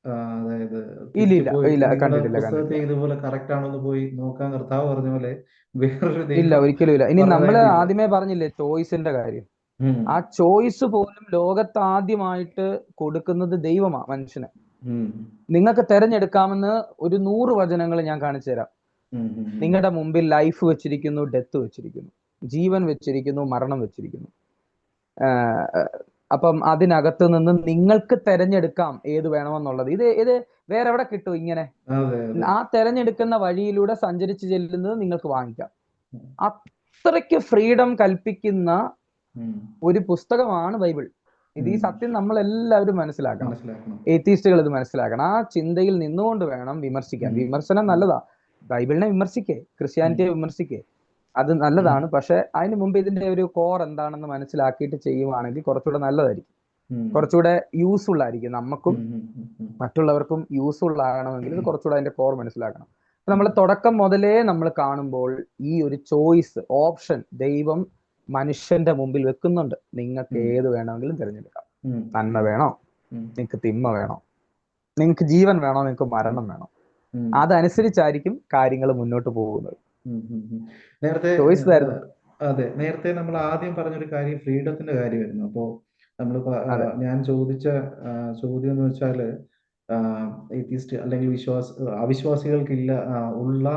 അതായത് ഇല്ല തിരിച്ചു ഇല്ല പോയി ഇല്ല, നിങ്ങളുടെ കണ്ടിട്ടില്ല പുസ്തകത്തെ കണ്ടിട്ടില്ല. ഇതുപോലെ കറക്റ്റ് ആണെന്ന് പോയി നോക്കാൻ കർത്താവ് പറഞ്ഞ പോലെ വേറൊരു ഇല്ല, ദൈവം ഒരിക്കലും ഇല്ല. ഇനി നമ്മൾ പറഞ്ഞതായിട്ടില്ല. ആദ്യമേ പറഞ്ഞില്ലേ ചോയ്സിന്റെ കാര്യം. ഉം, ആ ചോയ്സ് പോലും ലോകത്ത് ആദ്യമായിട്ട് കൊടുക്കുന്നത് ദൈവമാ മനുഷ്യന്. ഉം, നിങ്ങൾക്ക് തെരഞ്ഞെടുക്കാമെന്ന് ഒരു 100 വചനങ്ങൾ ഞാൻ കാണിച്ചു തരാം. ഉം, ഉം, ഉം, നിങ്ങളുടെ മുമ്പിൽ ലൈഫ് വെച്ചിരിക്കുന്നു, ഡെത്ത് വെച്ചിരിക്കുന്നു, ജീവൻ വെച്ചിരിക്കുന്നു, മരണം വെച്ചിരിക്കുന്നു. ആഹ് അപ്പം അതിനകത്ത് നിന്ന് നിങ്ങൾക്ക് തെരഞ്ഞെടുക്കാം ഏത് വേണമെന്നുള്ളത്. ഇത് വേറെ എവിടെ കിട്ടും ഇങ്ങനെ? അതെ അതെ. ആ തെരഞ്ഞെടുക്കുന്ന വഴിയിലൂടെ സഞ്ചരിച്ച് ചെല്ലുന്നത് നിങ്ങൾക്ക് വാങ്ങിക്കാം. അത്രയ്ക്ക് ഫ്രീഡം കൽപ്പിക്കുന്ന ഉം, ഒരു പുസ്തകമാണ് ബൈബിൾ. ഇത് ഈ ഉം. സത്യം നമ്മൾ എല്ലാവരും മനസ്സിലാക്കണം. മനസ്സിലാക്കണം. എയ്ത്തീസ്റ്റുകൾ ഇത് മനസ്സിലാക്കണം. ആ ചിന്തയിൽ നിന്നുകൊണ്ട് വേണം വിമർശിക്കാൻ. ഉം, വിമർശനം ഉം, നല്ലതാ. ബൈബിളിനെ വിമർശിക്കേ, ഉം, ക്രിസ്ത്യാനിറ്റിയെ വിമർശിക്കേ, അത് ഉം, നല്ലതാണ്. പക്ഷെ അതിന് മുമ്പ് ഇതിന്റെ ഒരു കോർ എന്താണെന്ന് മനസ്സിലാക്കിയിട്ട് ചെയ്യുവാണെങ്കിൽ കുറച്ചുകൂടെ നല്ലതായിരിക്കും, ഉം, കുറച്ചുകൂടെ യൂസ്ഫുൾ ആയിരിക്കും നമുക്കും ഉം, ഉം, ഉം, ഉം, മറ്റുള്ളവർക്കും. യൂസ്ഫുൾ ആകണമെങ്കിൽ ഇത് കുറച്ചുകൂടെ അതിന്റെ കോർ മനസ്സിലാക്കണം. നമ്മൾ തുടക്കം മുതലേ നമ്മൾ കാണുമ്പോൾ ഈ ഒരു ചോയ്സ് ഓപ്ഷൻ ദൈവം മനുഷ്യന്റെ മുമ്പിൽ വെക്കുന്നുണ്ട്. നിങ്ങൾക്ക് ഉം, ഏത് വേണമെങ്കിലും തിരഞ്ഞെടുക്കാം. ഉം, നന്മ വേണോ, ഉം, നിങ്ങൾക്ക് തിന്മ വേണോ, നിങ്ങൾക്ക് ജീവൻ വേണോ, നിങ്ങൾക്ക് മരണം വേണോ, ഉം, അതനുസരിച്ചായിരിക്കും കാര്യങ്ങൾ മുന്നോട്ട് പോകുന്നത്. ഉം, ഉം, ഉം. നേരത്തെ ചോയ്സ് തരുന്നുണ്ട്. അതെ, നേരത്തെ നമ്മൾ ആദ്യം പറഞ്ഞൊരു കാര്യം ഫ്രീഡത്തിന്റെ കാര്യമായിരുന്നു. അപ്പോൾ നമ്മൾ അതെ, ഞാൻ ചോദിച്ച ചോദ്യം എന്ന് വെച്ചാല് എത്തിസ്റ്റ് അല്ലെങ്കിൽ അവിശ്വാസികൾക്കില്ല ഉള്ള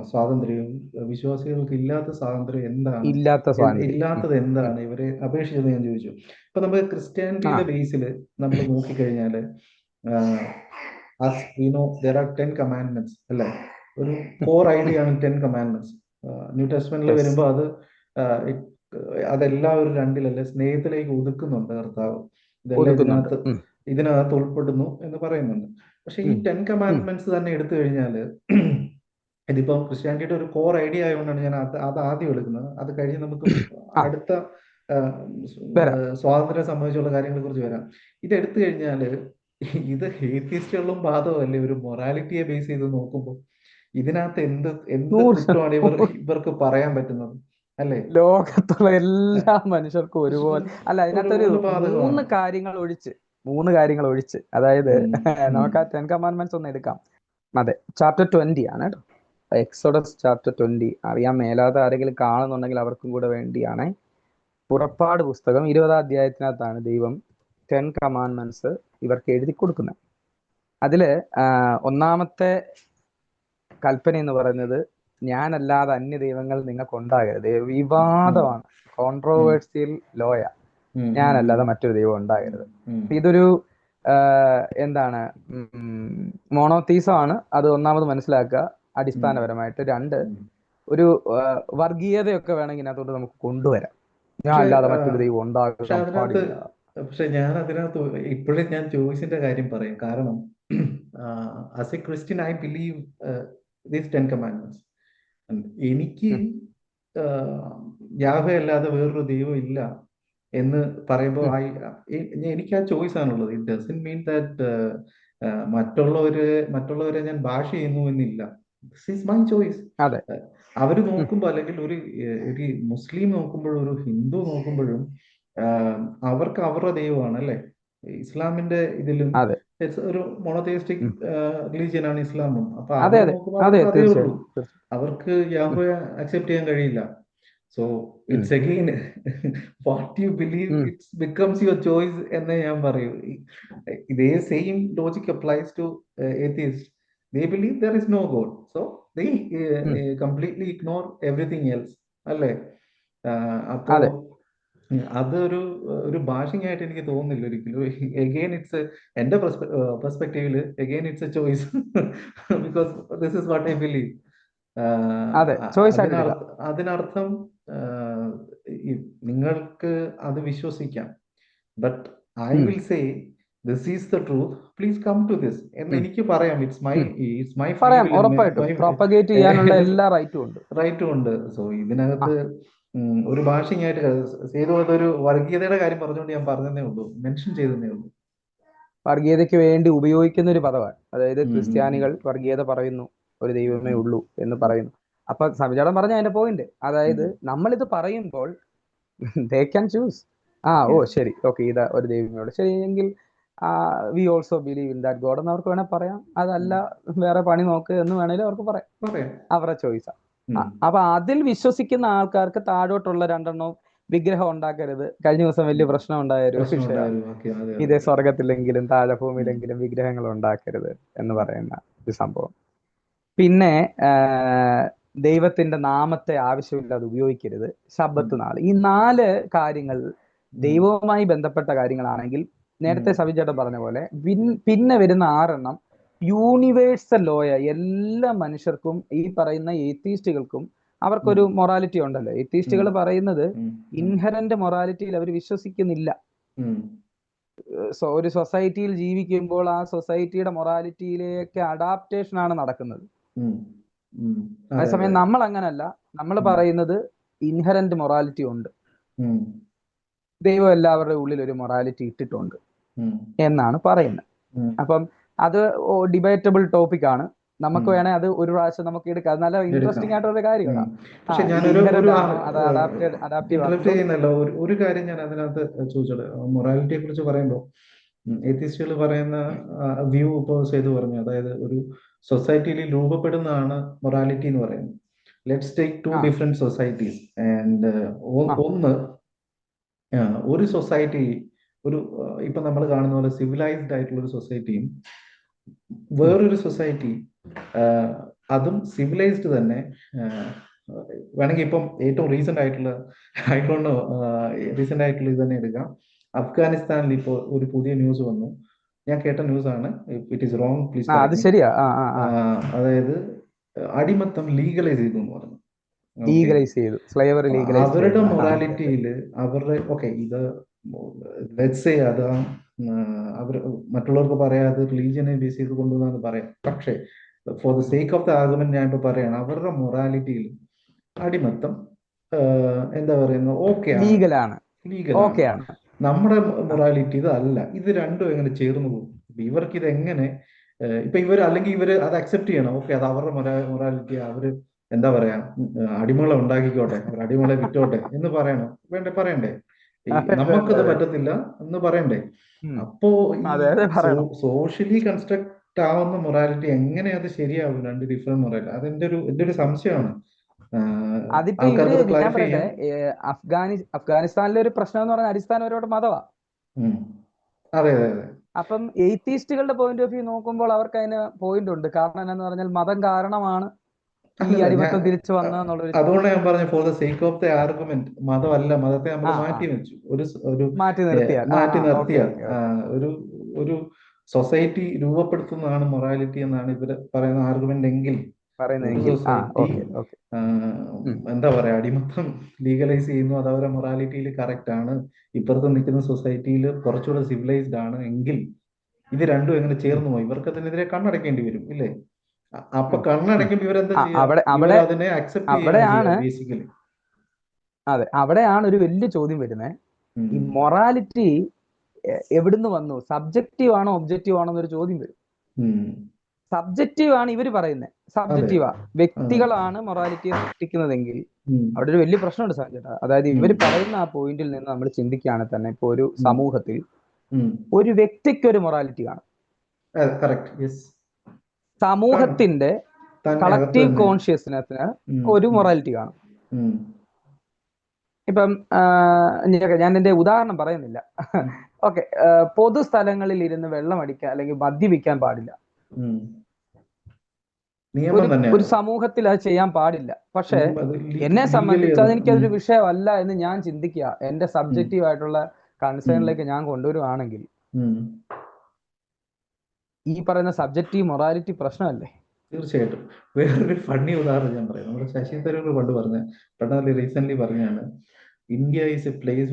സ്വാതന്ത്ര്യവും വിശ്വാസികൾക്ക് ഇല്ലാത്ത സ്വാതന്ത്ര്യം എന്താണ്, ഇല്ലാത്ത സ്വാതന്ത്ര്യം. ഇല്ലാത്തത് ഉം. എന്താണ് ഇവരെ അപേക്ഷിച്ചത് ഞാൻ ചോദിച്ചു. ഇപ്പൊ നമ്മൾ ആ ക്രിസ്ത്യാനിറ്റിയുടെ ബേസിൽ നമ്മൾ നോക്കിക്കഴിഞ്ഞാല് as we know there are 10 commandments അല്ലേ? ഒരു കോർ ഐഡിയ ആണ് 10 കമാൻഡ്മെന്റ്സ്. ന്യൂ ടെസ്റ്റ്മെന്റിൽ യെസ്, വരുമ്പോൾ അത് അതെല്ലാം ഒരു രണ്ടിലല്ലേ സ്നേഹത്തിലേക്ക് ഒതുക്കുന്നുണ്ട് കർത്താവ്. ഇതെല്ലാം ഒതുക്കുന്നുണ്ട്. ഇതിനകത്ത് ഉൾപ്പെടുന്നു എന്ന് പറയുന്നുണ്ട്. പക്ഷെ ഈ ഉം, 10 ഉം. കമാൻഡ്മെന്റ്സ് തന്നെ എടുത്തു കഴിഞ്ഞാല് ഇതിപ്പോ ക്രിസ്ത്യാനിറ്റിയുടെ ഒരു കോർ ഐഡിയ ആയതുകൊണ്ടാണ് ഞാൻ അത് ആദ്യം എടുക്കുന്നത്. അത് കഴിഞ്ഞ് നമുക്ക് ആ അടുത്ത ആ, വരാം. സ്വാതന്ത്ര്യം സംബന്ധിച്ചുള്ള കാര്യങ്ങളെ കുറിച്ച് വരാം. ഇത് എടുത്തു കഴിഞ്ഞാല് ഇത് ഹേത്തിസ്റ്റുകളിലും ബാധകമല്ലേ ഒരു മൊറാലിറ്റിയെ ബേസ് ചെയ്ത് നോക്കുമ്പോൾ? ഇതിനകത്ത് എന്ത് കുറ്റമാണ് 100 ഇവർക്ക് പറയാൻ പറ്റുന്നത് അല്ലേ? ലോകത്തുള്ള എല്ലാ മനുഷ്യർക്കും ഒരുപോലെ. അല്ല, അതിനകത്തൊരു ഒരുപോലെ ബാധകമാണ്. മൂന്ന് കാര്യങ്ങൾ ഒഴിച്ച്, അതായത് ഉം, ഉം, നമുക്ക് ആ 10 കമാൻഡ്മെന്റ്സ് ഒന്ന് എടുക്കാം. അതെ, ചാപ്റ്റർ 20 ആണ് കേട്ടോ. എക്സോഡസ് ചാപ്റ്റർ 20 അറിയാൻ മേലാതെ ആരെങ്കിലും കാണുന്നുണ്ടെങ്കിൽ അവർക്കും കൂടെ വേണ്ടിയാണ്. പുറപ്പാട് പുസ്തകം 20-ാം അധ്യായത്തിനകത്താണ് ദൈവം 10 കമാൻഡ്മെന്റ്സ് ഇവർക്ക് എഴുതി കൊടുക്കുന്നത്. അതില് ഒന്നാമത്തെ കൽപ്പന എന്ന് പറയുന്നത് ഞാനല്ലാതെ അന്യ ദൈവങ്ങൾ നിങ്ങൾക്ക് ഉണ്ടാകരുത്. ഉം, വിവാദമാണ്, ഉം, കോൺട്രോവേഴ്സ്യൽ ലോയ. ഉം, ഉം, ഞാനല്ലാതെ മറ്റൊരു ദൈവം ഉണ്ടാകരുത്. ഉം, ഇതൊരു എന്താണ്, മോണോത്തീസം ആണ്. അത് ഒന്നാമത് മനസ്സിലാക്കുക ഉം, അടിസ്ഥാനപരമായിട്ട്. രണ്ട്, ഉം. ഒരു വർഗീയതയൊക്കെ വേണമെങ്കിൽ ഇതിനകത്തോട്ട് നമുക്ക് കൊണ്ടുവരാം. ഞാൻ പക്ഷെ അല്ലാതെ മറ്റൊരു ദൈവം പക്ഷെ ഉണ്ടാകാൻ അതിനകത്ത് പാടില്ല. പക്ഷെ ഞാൻ അതിനകത്ത് ഇപ്പോഴും ഞാൻ ചോയ്സിന്റെ കാര്യം പറയും. കാരണം as A Christian I believe these 10 commandments. എനിക്ക് ഉം, യാഹ്വേ അല്ലാതെ വേറൊരു ദൈവം ഇല്ല എന്ന് പറയുമ്പോൾ ഉം. എനിക്ക് ആ ചോയ്സ് ആണുള്ളത്. ഇറ്റ് ഡസൻ മീൻ ദാറ്റ് മറ്റുള്ളവരെ ഞാൻ ഭാഷ ചെയ്യുന്നു എന്നില്ല. This is my choice. അതെ. അവര് ഉം. നോക്കുമ്പോൾ അല്ലെങ്കിൽ ഒരു മുസ്ലിം നോക്കുമ്പോഴും ഒരു ഹിന്ദു നോക്കുമ്പോഴും ആഹ് അവർക്ക് അവരുടെ ദൈവമാണ് അല്ലേ? ഇസ്ലാമിന്റെ ഇതിലും അതെ. ഒരു മോണോതെയിസ്റ്റിക് ഉം. റിലീജിയൻ ആണ് ഇസ്ലാമും. അപ്പൊ അതെ അവർ അതെ നോക്കുമ്പോൾ അതെ, അവർക്ക് അതേ ഉള്ളൂ. തീർച്ചയായിട്ടും തീർച്ചയായിട്ടും. അവർക്ക് ഉം. യാഹ്വേ അക്സെപ്റ്റ് ചെയ്യാൻ കഴിയില്ല. So um. It's again what you believe um. It's becomes your choice എന്നേ ഞാൻ പറയൂ. ഇതേ same logic applies to atheist. They believe there is no God. So they ഉം. completely ignore everything else. അല്ലേ? അപ്പോ അതെ. അതൊരു ഭാഷിംഗ് ആയിട്ട് എനിക്ക് തോന്നുന്നില്ല ഒരിക്കലും. എഗെയിൻ ഇറ്റ്സ് എന്റെ പെർസ്പെക്റ്റീവില് again it's a choice because this is what I believe. അതെ, ചോയ്സ് ആയിട്ട് എടുക്കാം. അതിനർത്ഥം ആഹ് നിങ്ങൾക്ക് അത് വിശ്വസിക്കാം. But I um. Will say this is the truth, please come to this എന്ന് ഉം, എനിക്ക് പറയാം. ഉം. ഇറ്റ്സ് മൈ ഫ്രീ പറയാം, വിൽ, ഉറപ്പായിട്ടും മൈ പ്രൊപ്പഗേറ്റ് ചെയ്യാനുള്ള എല്ലാ റൈറ്റും ഉണ്ട്. റൈറ്റും ഉണ്ട്. സോ ആ ഇതിനകത്ത് ഒരു ഭാഷയായിട്ട് സേതു അതൊരു വർഗീയതയുടെ കാര്യം പറഞ്ഞുകൊണ്ട് ഞാൻ പറഞ്ഞതേ ഉള്ളൂ, മെൻഷൻ ചെയ്തതേ ഉള്ളൂ. വർഗീയതയ്ക്ക് വേണ്ടി ഉപയോഗിക്കുന്ന ഒരു പദമാണ്. അതായത് ഉം, ഉം, ഉം, ക്രിസ്ത്യാനികൾ വർഗീയത പറയുന്നു, ഒരു ദൈവമേ ഉം, ഉള്ളൂ എന്ന് ഉം, പറയുന്നു. അപ്പൊ സവിചാരം പറഞ്ഞ അതിന്റെ പോയിന്റ്, അതായത് ഉം. നമ്മളിത് പറയുമ്പോൾ they can choose. Oh Yes. ശരി, ഓക്കെ, ഇത് ഒരു ദൈവമേ ഉള്ളൂ, ശരി എങ്കിൽ we also believe in that God എന്ന് അവർക്ക് വേണേൽ പറയാം. അതല്ല, വേറെ പണി നോക്ക് എന്ന് വേണേലും അവർക്ക് പറയാം. പറയാം. അവരുടെ ചോയ്സാ. ഉം. അപ്പൊ അതിൽ വിശ്വസിക്കുന്ന ആൾക്കാർക്ക് താഴോട്ടുള്ള രണ്ടെണ്ണവും വിഗ്രഹം ഉണ്ടാക്കരുത്. കഴിഞ്ഞ ദിവസം വലിയ പ്രശ്നം ഉണ്ടായ ഒരു പ്രശ്നം വിഷയമാണ്. ഉണ്ടായിരുന്നു. ഓക്കെ, അതെ ഇതേ അതെ. സ്വർഗത്തിലെങ്കിലും താഴെ ഉം, ഭൂമിയിലെങ്കിലും വിഗ്രഹങ്ങൾ ഉണ്ടാക്കരുത് എന്ന് ഉം, പറയുന്ന ഒരു സംഭവം. പിന്നെ ദൈവത്തിന്റെ നാമത്തെ ആവശ്യമില്ലാതെ ഉപയോഗിക്കരുത്, ഉം, ശബ്ബത്ത് നാൾ. ഈ 4 കാര്യങ്ങൾ ഉം, ദൈവവുമായി ബന്ധപ്പെട്ട കാര്യങ്ങളാണെങ്കിൽ, നേരത്തെ ഉം, സവിചേട്ടൻ പറഞ്ഞ പോലെ പിന്നെ വരുന്ന 6 യൂണിവേഴ്സൽ ലോയ. എല്ലാ മനുഷ്യർക്കും, ഈ പറയുന്ന എയ്ത്തീസ്റ്റുകൾക്കും ഉം, അവർക്കൊരു മൊറാലിറ്റി ഉണ്ടല്ലോ. ഉം, എയ്ത്തീസ്റ്റുകൾ പറയുന്നത് ഉം, ഉം, ഇൻഹറന്റ് മൊറാലിറ്റിയിൽ അവർ വിശ്വസിക്കുന്നില്ല. ഉം, ഒരു സൊസൈറ്റിയിൽ ജീവിക്കുമ്പോൾ ആ സൊസൈറ്റിയുടെ മൊറാലിറ്റിയിലേക്ക് അഡാപ്റ്റേഷൻ ആണ് നടക്കുന്നത്. ഉം, ഉം. അതെ അതെ. അതേസമയം നമ്മൾ അങ്ങനല്ല. നമ്മൾ ഉം, പറയുന്നത് ഇൻഹറന്റ് മൊറാലിറ്റി ഉണ്ട്, ഉം, ദൈവം എല്ലാവരുടെ ഉള്ളിൽ ഒരു മൊറാലിറ്റി ഇട്ടിട്ടുണ്ട് ഉം, എന്നാണ് പറയുന്നത്. ഉം, അപ്പം അത് ഡിബേറ്റബിൾ ടോപ്പിക് ആണ്. നമുക്ക് ഉം. വേണേൽ അത് ഒരു പ്രാവശ്യം നമുക്ക് എടുക്കാം. അത് നല്ല എടുക്കാം. ഇൻട്രസ്റ്റിംഗ് ആയിട്ടുള്ള കാര്യമാണ്. പക്ഷെ ഇത് ഞാനൊരു ഇൻഹറന്റ് ആണോ, അത് അഡാപ്റ്റീവ് ആണോ? ഇന്റർപ്റ്റ് ചെയ്യുന്നല്ല, ഒരു കാര്യം ഞാൻ അതിനകത്ത് ചോദിച്ചോട്ടെ. മൊറാലിറ്റിയെ കുറിച്ച് പറയുമ്പോൾ എത്തിസ്റ്റുകൾ പറയുന്ന വ്യൂ ഇപ്പോൾ ചെയ്തു പറഞ്ഞു, അതായത് ഒരു സൊസൈറ്റിയിൽ രൂപപ്പെടുന്നതാണ് മൊറാലിറ്റി എന്ന് പറയുന്നത്. ലെറ്റ്സ് ടേക്ക് ടു ആ ഡിഫറെന്റ് സൊസൈറ്റീസ് ആൻഡ് ആ ഒന്ന് ഒരു സൊസൈറ്റി, ഒരു ഇപ്പൊ നമ്മൾ കാണുന്ന പോലെ സിവിലൈസ്ഡ് ആയിട്ടുള്ള ഒരു സൊസൈറ്റിയും ഉം. വേറൊരു സൊസൈറ്റി, അതും സിവിലൈസ്ഡ് തന്നെ. വേണമെങ്കിൽ ഇപ്പം ഏറ്റവും റീസെന്റ് ആയിട്ടുള്ള ആയിക്കോണ്ടോ, റീസെന്റ് ആയിട്ടുള്ള ഇത് തന്നെ എടുക്കാം. അഫ്ഗാനിസ്ഥാനിൽ ഇപ്പോൾ ഒരു പുതിയ ന്യൂസ് വന്നു. ഞാൻ കേട്ട ന്യൂസ് ആണ്, ഇറ്റ് ഈസ് റോങ്, പ്ലീസ് അത് കറക്റ്റ് മീ. ശരിയാ. അതായത് അടിമത്തം ലീഗലൈസ് ചെയ്തു എന്ന് പറഞ്ഞു. ഓക്കെ, ലീഗലൈസ് ചെയ്തു, സ്ലേവറി ലീഗലൈസ് അവരുടെ ചെയ്തു. മൊറാലിറ്റിയിൽ അവരുടെ ഓക്കെ ഇത് ലെറ്റ്സ് സേ അത് അവർ മറ്റുള്ളവർക്ക് പറയാതെ റിലീജിയനെ ബേസ് ചെയ്ത് കൊണ്ടുവന്നാന്ന് പറയാം. പക്ഷേ four the sake of the argument ഞാൻ ഇപ്പൊ പറയാണ്, അവരുടെ മൊറാലിറ്റിയിൽ അടിമത്തം എന്താ പറയുന്നത്, ഓക്കെ ആണ്, ലീഗലാണ്, ലീഗലാണ്. ഓക്കെ ആണ്. നമ്മുടെ മൊറാലിറ്റി ഇത് അല്ല. ഇത് രണ്ടും എങ്ങനെ ചേർന്ന് പോകും? ഇവർക്ക് ഇത് എങ്ങനെ ഇപ്പൊ ഇവർ അല്ലെങ്കിൽ ഇവര് അത് അക്സെപ്റ്റ് ചെയ്യണം. ഓക്കെ, അത് അവരുടെ മൊറാലിറ്റി, അവര് എന്താ പറയാ, അടിമകളെ ഉണ്ടാക്കിക്കോട്ടെ, അവർ അടിമകളെ വിറ്റോട്ടെ എന്ന് പറയണം, പറയണ്ടേ? ഈ അതെ അതെ നമുക്കത് അതെ. പറ്റത്തില്ല എന്ന് പറയണ്ടേ? ഉം. അപ്പോ ഈ അതെ അതെ പറയണം. സോഷ്യലി കൺസ്ട്രക്ട് ആവുന്ന മൊറാലിറ്റി എങ്ങനെ അത് ശരിയാവും? രണ്ട് ഡിഫറെന്റ് മൊറാലിറ്റി, എന്റെ ഒരു സംശയമാണ്. അതിപ്പോ ആൾക്കാർക്ക് അത് ഞാൻ ക്ലാരിഫൈ പറയട്ടെ, ചെയ്യാം. അഫ്ഗാനിസ്ഥാനിലെ ഒരു പ്രശ്നം എന്ന് പറഞ്ഞാൽ അടിസ്ഥാനപരമായിട്ട് മതമാണ്. ഉം. അതെ അതെ അതെ. അപ്പം എയ്ത്തീസ്റ്റുകളുടെ പോയിന്റ് ഓഫ് വ്യൂ നോക്കുമ്പോൾ അവർക്ക് അതിന് പോയിന്റ് ഉണ്ട്. കാരണം എന്താന്ന് പറഞ്ഞാൽ മതം കാരണമാണ് ഈ അല്ലല്ല, അടിമത്തം തിരിച്ചു വന്നതെന്നുള്ളൊരു അതുകൊണ്ട് ഞാൻ പറഞ്ഞു for the sake of the argument, മതമല്ല, മതത്തെ നമ്മൾ ആ ആ മാറ്റി വെച്ചു, ഒരു മാറ്റി നിർത്തിയാൽ മാറ്റി ഓക്കെ നിർത്തിയാൽ ഓക്കെ ഓക്കെ. ഒരു ഒരു സൊസൈറ്റി രൂപപ്പെടുത്തുന്നതാണ് മൊറാലിറ്റി എന്നാണ് ഇവര് പറയുന്ന ആർഗ്യുമെന്റ് എങ്കിൽ, ഒരു പറയുന്നതെങ്കിൽ സൊസൈറ്റി ഓക്കെ ഓക്കെ. എന്താ പറയാ, അടിമത്തം ലീഗലൈസ് ചെയ്യുന്നു, അത് അവരുടെ മൊറാലിറ്റിയിൽ കറക്റ്റ് ആണ്, ഇപ്പുറത്ത് നിൽക്കുന്ന സൊസൈറ്റിയിൽ കുറച്ചുകൂടെ സിവിലൈസ്ഡ് ആണ് എങ്കിൽ ഇത് രണ്ടും എങ്ങനെ ചേർന്ന് പോയി? ഇവർക്ക് അതിനെതിരെ കണ്ണടക്കേണ്ടി വരും, ഇല്ലേ? അപ്പൊ കണ്ണടയ്ക്കുമ്പോൾ ഇവരെന്താ ചെയ്യാ? അവിടെ ഇവർ അവിടെ അതിനെ അക്സെപ്റ്റ് ചെയ്യാണ് അവിടെയാണ് ചെയ്യുക ബേസിക്കലി. അതെ, അവിടെയാണ് ഒരു വലിയ ചോദ്യം വരുന്നത്. ഈ മൊറാലിറ്റി എവിടുന്ന് വന്നു? സബ്ജക്റ്റീവ് ആണോ ഒബ്ജക്റ്റീവ് ആണോ എന്നൊരു ചോദ്യം വരും. സബ്ജക്റ്റീവ് ആണ് ഇവർ പറയുന്നത്, സബ്ജക്റ്റീവാ. വ്യക്തികളാണ് മൊറാലിറ്റിയെ സൃഷ്ടിക്കുന്നതെങ്കിൽ അവിടെ ഒരു വലിയ പ്രശ്നമുണ്ട് സാധ്യത. അതായത് ഇവർ പറയുന്ന ആ പോയിന്റിൽ നിന്ന് നമ്മൾ ചിന്തിക്കുകയാണെങ്കിൽ തന്നെ, ഇപ്പൊ ഒരു സമൂഹത്തിൽ ഒരു വ്യക്തിക്ക് ഒരു മൊറാലിറ്റി കാണും, സമൂഹത്തിന്റെ കളക്റ്റീവ് കോൺഷ്യസ്നെസ്സിന് ഒരു മൊറാലിറ്റി കാണും. ഇപ്പം ഞാൻ എന്റെ ഉദാഹരണം പറയുന്നില്ല. ഓക്കെ, പൊതുസ്ഥലങ്ങളിൽ ഇരുന്ന് വെള്ളം അടിക്കാൻ അല്ലെങ്കിൽ മദ്യപിക്കാൻ പാടില്ല. ഒരു സമൂഹത്തിൽ അത് ചെയ്യാൻ പാടില്ല. പക്ഷെ എന്നെ സംബന്ധിച്ച് അതെനിക്കതൊരു വിഷയമല്ല എന്ന് ഞാൻ ചിന്തിക്കുക, എന്റെ സബ്ജക്റ്റീവ് ആയിട്ടുള്ള കൺസേണിലേക്ക് ഞാൻ കൊണ്ടുവരുവാണെങ്കിൽ ഈ പറയുന്ന സബ്ജക്റ്റീവ് മൊറാലിറ്റി പ്രശ്നമല്ലേ? തീർച്ചയായിട്ടും. വേറൊരു ഫണ്ണി ഉദാഹരണം ഞാൻ പറയാം. നമ്മുടെ ശശി തരൂർ പണ്ട് റീസെന്റ് പറഞ്ഞാണ്, India is a place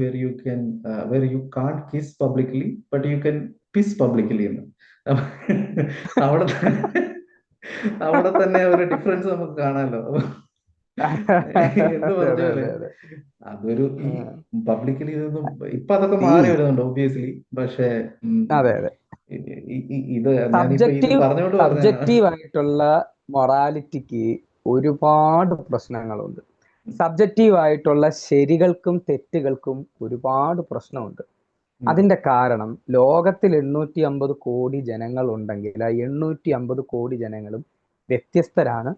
where you can't kiss publicly but you can piss publicly എന്ന്. അവിടെ അവിടെ തന്നെ ഒരു ഡിഫറൻസ് നമുക്ക് കാണാമല്ലോ. എന്ന് അതെ പറഞ്ഞ അതെ പോലെ അതെ അതെ. അതൊരു ഈ ഉം. പബ്ലിക്കലി ഇതൊന്നും ഇപ്പൊ അതൊക്കെ ഈ മാറി വരുന്നുണ്ട് ഒബ്വിയസ്ലി. പക്ഷേ അതെ അതെ ഇത് ഞാനിപ്പോ ഇത് പറഞ്ഞോണ്ട് പറഞ്ഞ സബ്ജക്റ്റീവ് ആയിട്ടുള്ള മൊറാലിറ്റിക്ക് ഒരുപാട് പ്രശ്നങ്ങളുണ്ട്. സബ്ജക്റ്റീവ് ആയിട്ടുള്ള ശരികൾക്കും തെറ്റുകൾക്കും ഒരുപാട് പ്രശ്നമുണ്ട്. അതിന്റെ കാരണം ലോകത്തിൽ 850 കോടി ജനങ്ങൾ ഉണ്ടെങ്കിൽ ആ 850 കോടി ജനങ്ങളും വ്യത്യസ്തരാണ്.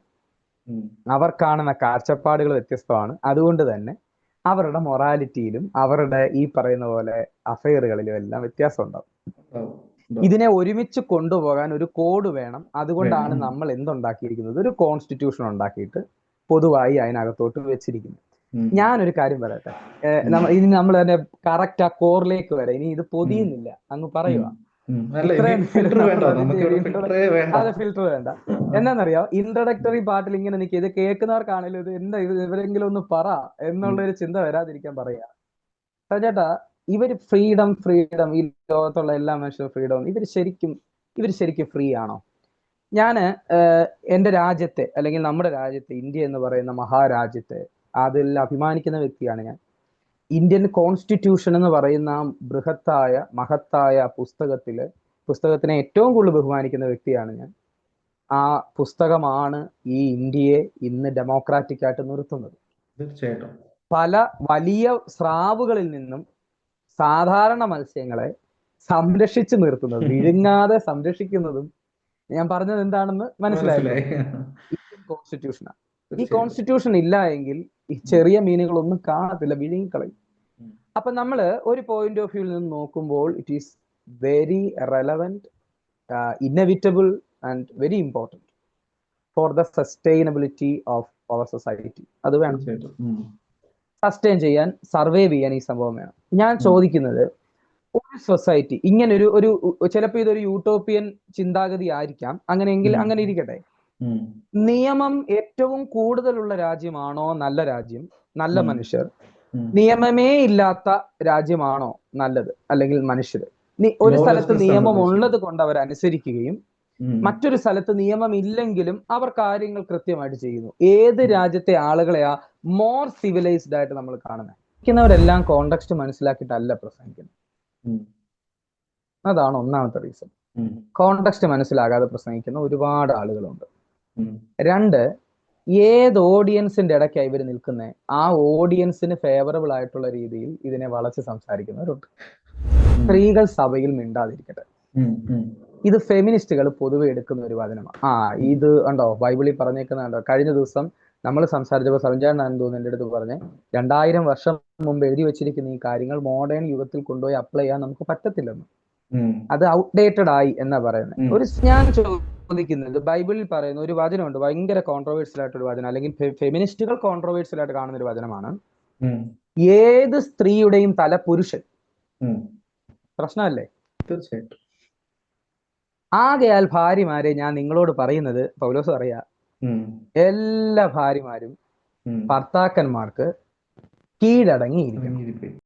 അവർ കാണുന്ന കാഴ്ചപ്പാടുകൾ വ്യത്യസ്തമാണ്. അതുകൊണ്ട് തന്നെ അവരുടെ മൊറാലിറ്റിയിലും അവരുടെ ഈ പറയുന്ന പോലെ അഫയറുകളിലും എല്ലാം വ്യത്യാസം ഉണ്ടാവും. ഇതിനെ ഒരുമിച്ച് കൊണ്ടുപോകാൻ ഒരു കോഡ് വേണം. അതുകൊണ്ടാണ് നമ്മൾ എന്തുണ്ടാക്കിയിരിക്കുന്നത്, ഒരു കോൺസ്റ്റിറ്റ്യൂഷൻ ഉണ്ടാക്കിയിട്ട് പൊതുവായി അതിനകത്തോട്ട് വെച്ചിരിക്കുന്നത്. ഞാനൊരു കാര്യം പറയട്ടെ, ഇനി നമ്മൾ തന്നെ കറക്റ്റ് ആ കോറിലേക്ക് വരാം. ഇനി ഇത് പൊതിയുന്നില്ല, അങ്ങ് പറയുക. ഇത്രയും അത് ഫിൽറ്റർ വേണ്ട. എന്നാന്നറിയോ, ഇൻട്രൊഡക്ടറി പാർട്ടിൽ ഇങ്ങനെ നിൽക്കുക, ഇത് കേൾക്കുന്നവർക്കാണെങ്കിലും ഇത് എന്താ ഇത് ഇവരെങ്കിലും ഒന്ന് പറ എന്നുള്ളൊരു ചിന്ത വരാതിരിക്കാൻ പറയാ. ചേട്ടാ, ഇവര് ഫ്രീഡം ഈ ലോകത്തുള്ള എല്ലാ മനുഷ്യരും ഫ്രീഡം, ഇവർ ശരിക്കും ഫ്രീ ആണോ? ഞാന് എൻ്റെ രാജ്യത്തെ, അല്ലെങ്കിൽ നമ്മുടെ രാജ്യത്തെ, ഇന്ത്യ എന്ന് പറയുന്ന മഹാരാജ്യത്തെ അതിൽ അഭിമാനിക്കുന്ന വ്യക്തിയാണ് ഞാൻ. ഇന്ത്യൻ കോൺസ്റ്റിറ്റ്യൂഷൻ എന്ന് പറയുന്ന ബൃഹത്തായ മഹത്തായ പുസ്തകത്തിനെ ഏറ്റവും കൂടുതൽ ബഹുമാനിക്കുന്ന വ്യക്തിയാണ് ഞാൻ. ആ പുസ്തകമാണ് ഈ ഇന്ത്യയെ ഇന്ന് ഡെമോക്രാറ്റിക് ആയിട്ട് നിർത്തുന്നത്. തീർച്ചയായിട്ടും പല വലിയ സ്രാവുകളിൽ നിന്നും സാധാരണ മത്സ്യങ്ങളെ സംരക്ഷിച്ചു നിർത്തുന്നത്, വിഴുങ്ങാതെ സംരക്ഷിക്കുന്നതും, ഞാൻ പറഞ്ഞത് എന്താണെന്ന് മനസ്സിലായല്ലോ, ഇന്ത്യൻ കോൺസ്റ്റിറ്റ്യൂഷനാണ്. ഈ കോൺസ്റ്റിറ്റ്യൂഷൻ ഇല്ല എങ്കിൽ ഈ ചെറിയ മീനുകളൊന്നും കാണത്തില്ല, വിഴുങ്ങിക്കളയും. അപ്പൊ നമ്മൾ ഒരു പോയിന്റ് ഓഫ് വ്യൂവിൽ നിന്ന് നോക്കുമ്പോൾ it is very relevant, inevitable and very important for the sustainability of our society. അത് വേണം സസ്റ്റെയിൻ ചെയ്യാൻ, സർവൈവ് ചെയ്യാൻ ഈ സംഭവം വേണം. ഞാൻ ചോദിക്കുന്നത്, ഒരു സൊസൈറ്റി ഇങ്ങനെ ഒരു ചിലപ്പോൾ ഇതൊരു യൂട്ടോപ്പിയൻ ചിന്താഗതി ആയിരിക്കാം, അങ്ങനെയെങ്കിൽ അങ്ങനെ ഇരിക്കട്ടെ. നിയമം ഏറ്റവും കൂടുതലുള്ള രാജ്യമാണോ നല്ല രാജ്യം, നല്ല മനുഷ്യർ? നിയമമേ ഇല്ലാത്ത രാജ്യമാണോ നല്ലത്, അല്ലെങ്കിൽ മനുഷ്യർ? ഒരു സ്ഥലത്ത് നിയമം ഉള്ളത് കൊണ്ട് അവർ അനുസരിക്കുകയും മറ്റൊരു സ്ഥലത്ത് നിയമം ഇല്ലെങ്കിലും അവർ കാര്യങ്ങൾ കൃത്യമായിട്ട് ചെയ്യുന്നു. ഏത് രാജ്യത്തെ ആളുകളെയാ മോർ സിവിലൈസ്ഡ് ആയിട്ട് നമ്മൾ കാണുന്നവരെല്ലാം കോണ്ടെക്സ്റ്റ് മനസ്സിലാക്കിയിട്ടല്ല പ്രസംഗിക്കുന്നത്. അതാണ് ഒന്നാമത്തെ റീസൺ. കോണ്ടെക്സ്റ്റ് മനസ്സിലാകാതെ പ്രസംഗിക്കുന്ന ഒരുപാട് ആളുകളുണ്ട്. രണ്ട്, ഏത് ഓഡിയൻസിന്റെ ഇടയ്ക്കാണ് ഇവർ നിൽക്കുന്നത്, ആ ഓഡിയൻസിന് ഫേവറബിൾ ആയിട്ടുള്ള രീതിയിൽ ഇതിനെ വളച്ച് സംസാരിക്കുന്നവരുണ്ട്. സ്ത്രീകൾ സഭയിൽ മിണ്ടാതിരിക്കട്ടെ, ഇത് ഫെമിനിസ്റ്റുകൾ പൊതുവെ എടുക്കുന്ന ഒരു വചനമാണ്. ഇത് ഉണ്ടോ ബൈബിളിൽ പറഞ്ഞേക്കുന്ന കണ്ടോ? കഴിഞ്ഞ ദിവസം നമ്മൾ സംസാരിച്ചപ്പോൾ സരഞ്ചാണെന്ന് തോന്നുന്നു എൻ്റെ അടുത്ത് പറഞ്ഞ്, 2000 വർഷം മുമ്പ് എഴുതി വെച്ചിരിക്കുന്ന ഈ കാര്യങ്ങൾ മോഡേൺ യുഗത്തിൽ കൊണ്ടുപോയി അപ്ലൈ ചെയ്യാൻ നമുക്ക് പറ്റത്തില്ലെന്ന്, അത് ഔട്ട്ഡേറ്റഡ് ആയി എന്നാ പറയുന്നത്. ഞാൻ ചോദിക്കുന്നത്, ബൈബിളിൽ പറയുന്ന ഒരു വചനമുണ്ട്, ഭയങ്കര കോൺട്രവേഴ്സ്യൽ ആയിട്ടൊരു വചനം, അല്ലെങ്കിൽ ഫെമിനിസ്റ്റുകൾ കോൺട്രവേഴ്സ്യൽ ആയിട്ട് കാണുന്ന ഒരു വചനമാണ്, ഏത് സ്ത്രീയുടെയും തല പുരുഷൻ. പ്രശ്നമല്ലേ? തീർച്ചയായിട്ടും. ആകയാൽ ഭാര്യമാരെ ഞാൻ നിങ്ങളോട് പറയുന്നത്, പൗലോസ് പറയാ, എല്ലാ ഭാര്യമാരും ഭർത്താക്കന്മാർക്ക് കീഴടങ്ങിയിരിക്കണം.